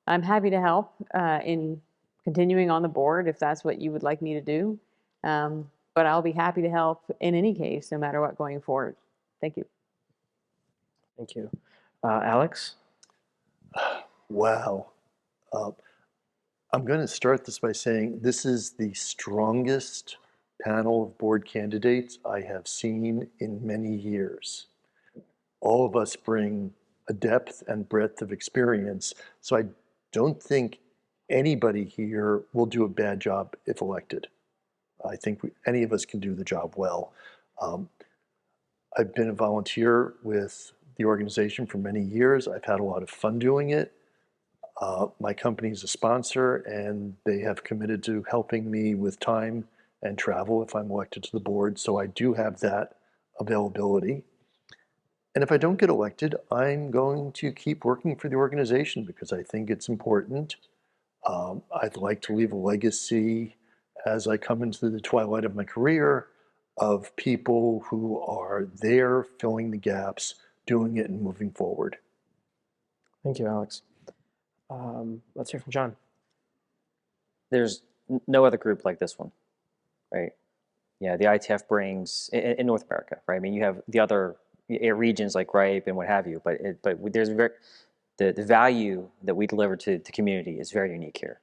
I'm happy to help in continuing on the board if that's what you would like me to do. But I'll be happy to help in any case, no matter what going forward. Thank you.
Thank you. Alex?
Wow. I'm going to start this by saying this is the strongest panel of board candidates I have seen in many years. All of us bring a depth and breadth of experience, so I don't think anybody here will do a bad job if elected. I think any of us can do the job well. I've been a volunteer with the organization for many years. I've had a lot of fun doing it. My company is a sponsor, and they have committed to helping me with time and travel if I'm elected to the board, so I do have that availability. And if I don't get elected, I'm going to keep working for the organization because I think it's important. I'd like to leave a legacy as I come into the twilight of my career of people who are there filling the gaps, doing it and moving forward.
Thank you, Alex. Let's hear from John.
There's no other group like this one, right? Yeah, the ITF brings, in North America, right? I mean, you have the other regions like RIPE and what have you, but there's the value that we deliver to the community is very unique here.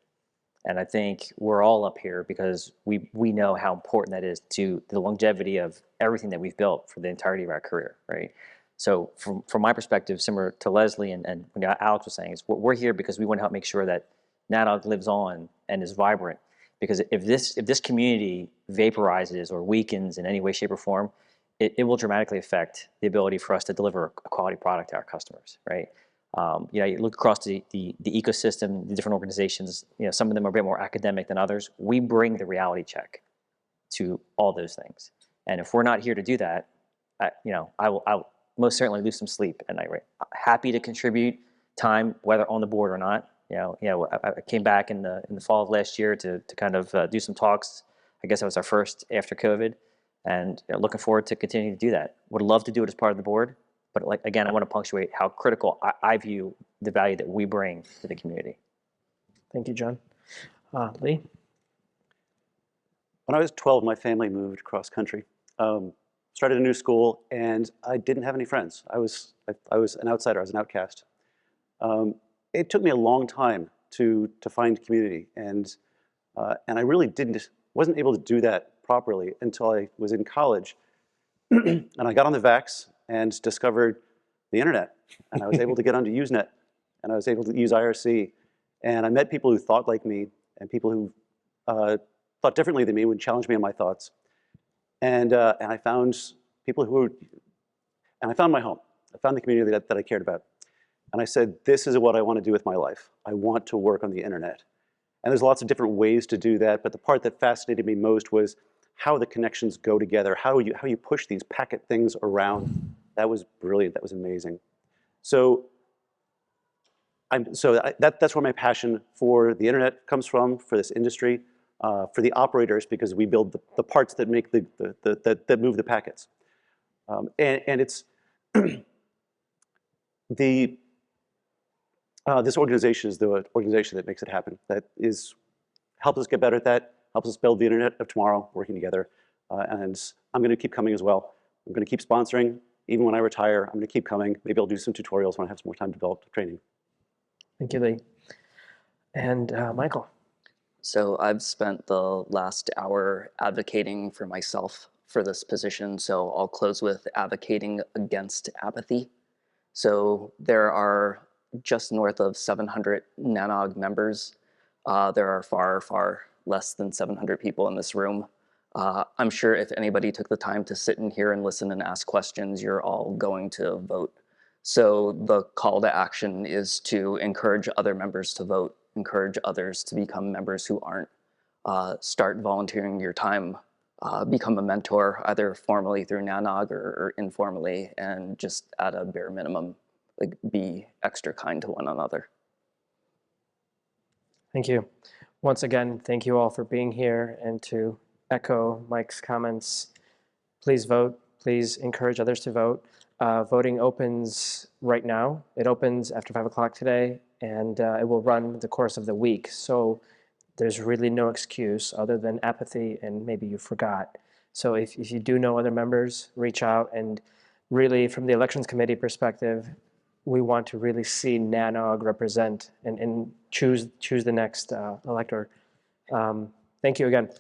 And I think we're all up here because we know how important that is to the longevity of everything that we've built for the entirety of our career, right? So from my perspective, similar to Leslie and what Alex was saying, is we're here because we want to help make sure that NANOG lives on and is vibrant. Because if this community vaporizes or weakens in any way, shape, or form, it will dramatically affect the ability for us to deliver a quality product to our customers, right? You look across the ecosystem, the different organizations, some of them are a bit more academic than others. We bring the reality check to all those things. And if we're not here to do that, I will most certainly lose some sleep at night, right? Happy to contribute time, whether on the board or not, I came back in the fall of last year to kind of do some talks. I guess that was our first after COVID, and looking forward to continuing to do that. Would love to do it as part of the board, but like again, I want to punctuate how critical I view the value that we bring to the community.
Thank you, John. Lee?
When I was 12, my family moved cross country, started a new school, and I didn't have any friends. I was an outsider. I was an outcast. It took me a long time to find community, and I really wasn't able to do that properly until I was in college, and I got on the VAX and discovered the internet, and I was able to get onto Usenet, and I was able to use IRC, and I met people who thought like me, and people who thought differently than me, would challenge me on my thoughts, and I found people and I found my home. I found the community that I cared about. And I said, this is what I want to do with my life. I want to work on the internet. And there's lots of different ways to do that, but the part that fascinated me most was how the connections go together, how you push these packet things around. That was brilliant, that was amazing. So that's where my passion for the internet comes from, for this industry, for the operators, because we build the parts that make that move the packets. And it's this organization is the organization that makes it happen. That helps us get better at that, helps us build the internet of tomorrow, working together. And I'm going to keep coming as well. I'm going to keep sponsoring. Even when I retire, I'm going to keep coming. Maybe I'll do some tutorials when I have some more time to develop training.
Thank you, Lee. And Michael?
So I've spent the last hour advocating for myself for this position, so I'll close with advocating against apathy. So there are just north of 700 NANOG members. There are far, far less than 700 people in this room. I'm sure if anybody took the time to sit in here and listen and ask questions, you're all going to vote. So the call to action is to encourage other members to vote, encourage others to become members who aren't. Start volunteering your time, become a mentor, either formally through NANOG or informally, and just at a bare minimum, like be extra kind to one another.
Thank you. Once again, thank you all for being here, and to echo Mike's comments, please vote. Please encourage others to vote. Voting opens right now. It opens after 5 o'clock today, and it will run the course of the week. So there's really no excuse other than apathy and maybe you forgot. So if you do know other members, reach out. And really, from the Elections Committee perspective, we want to really see NANOG represent and choose the next elector. Thank you again.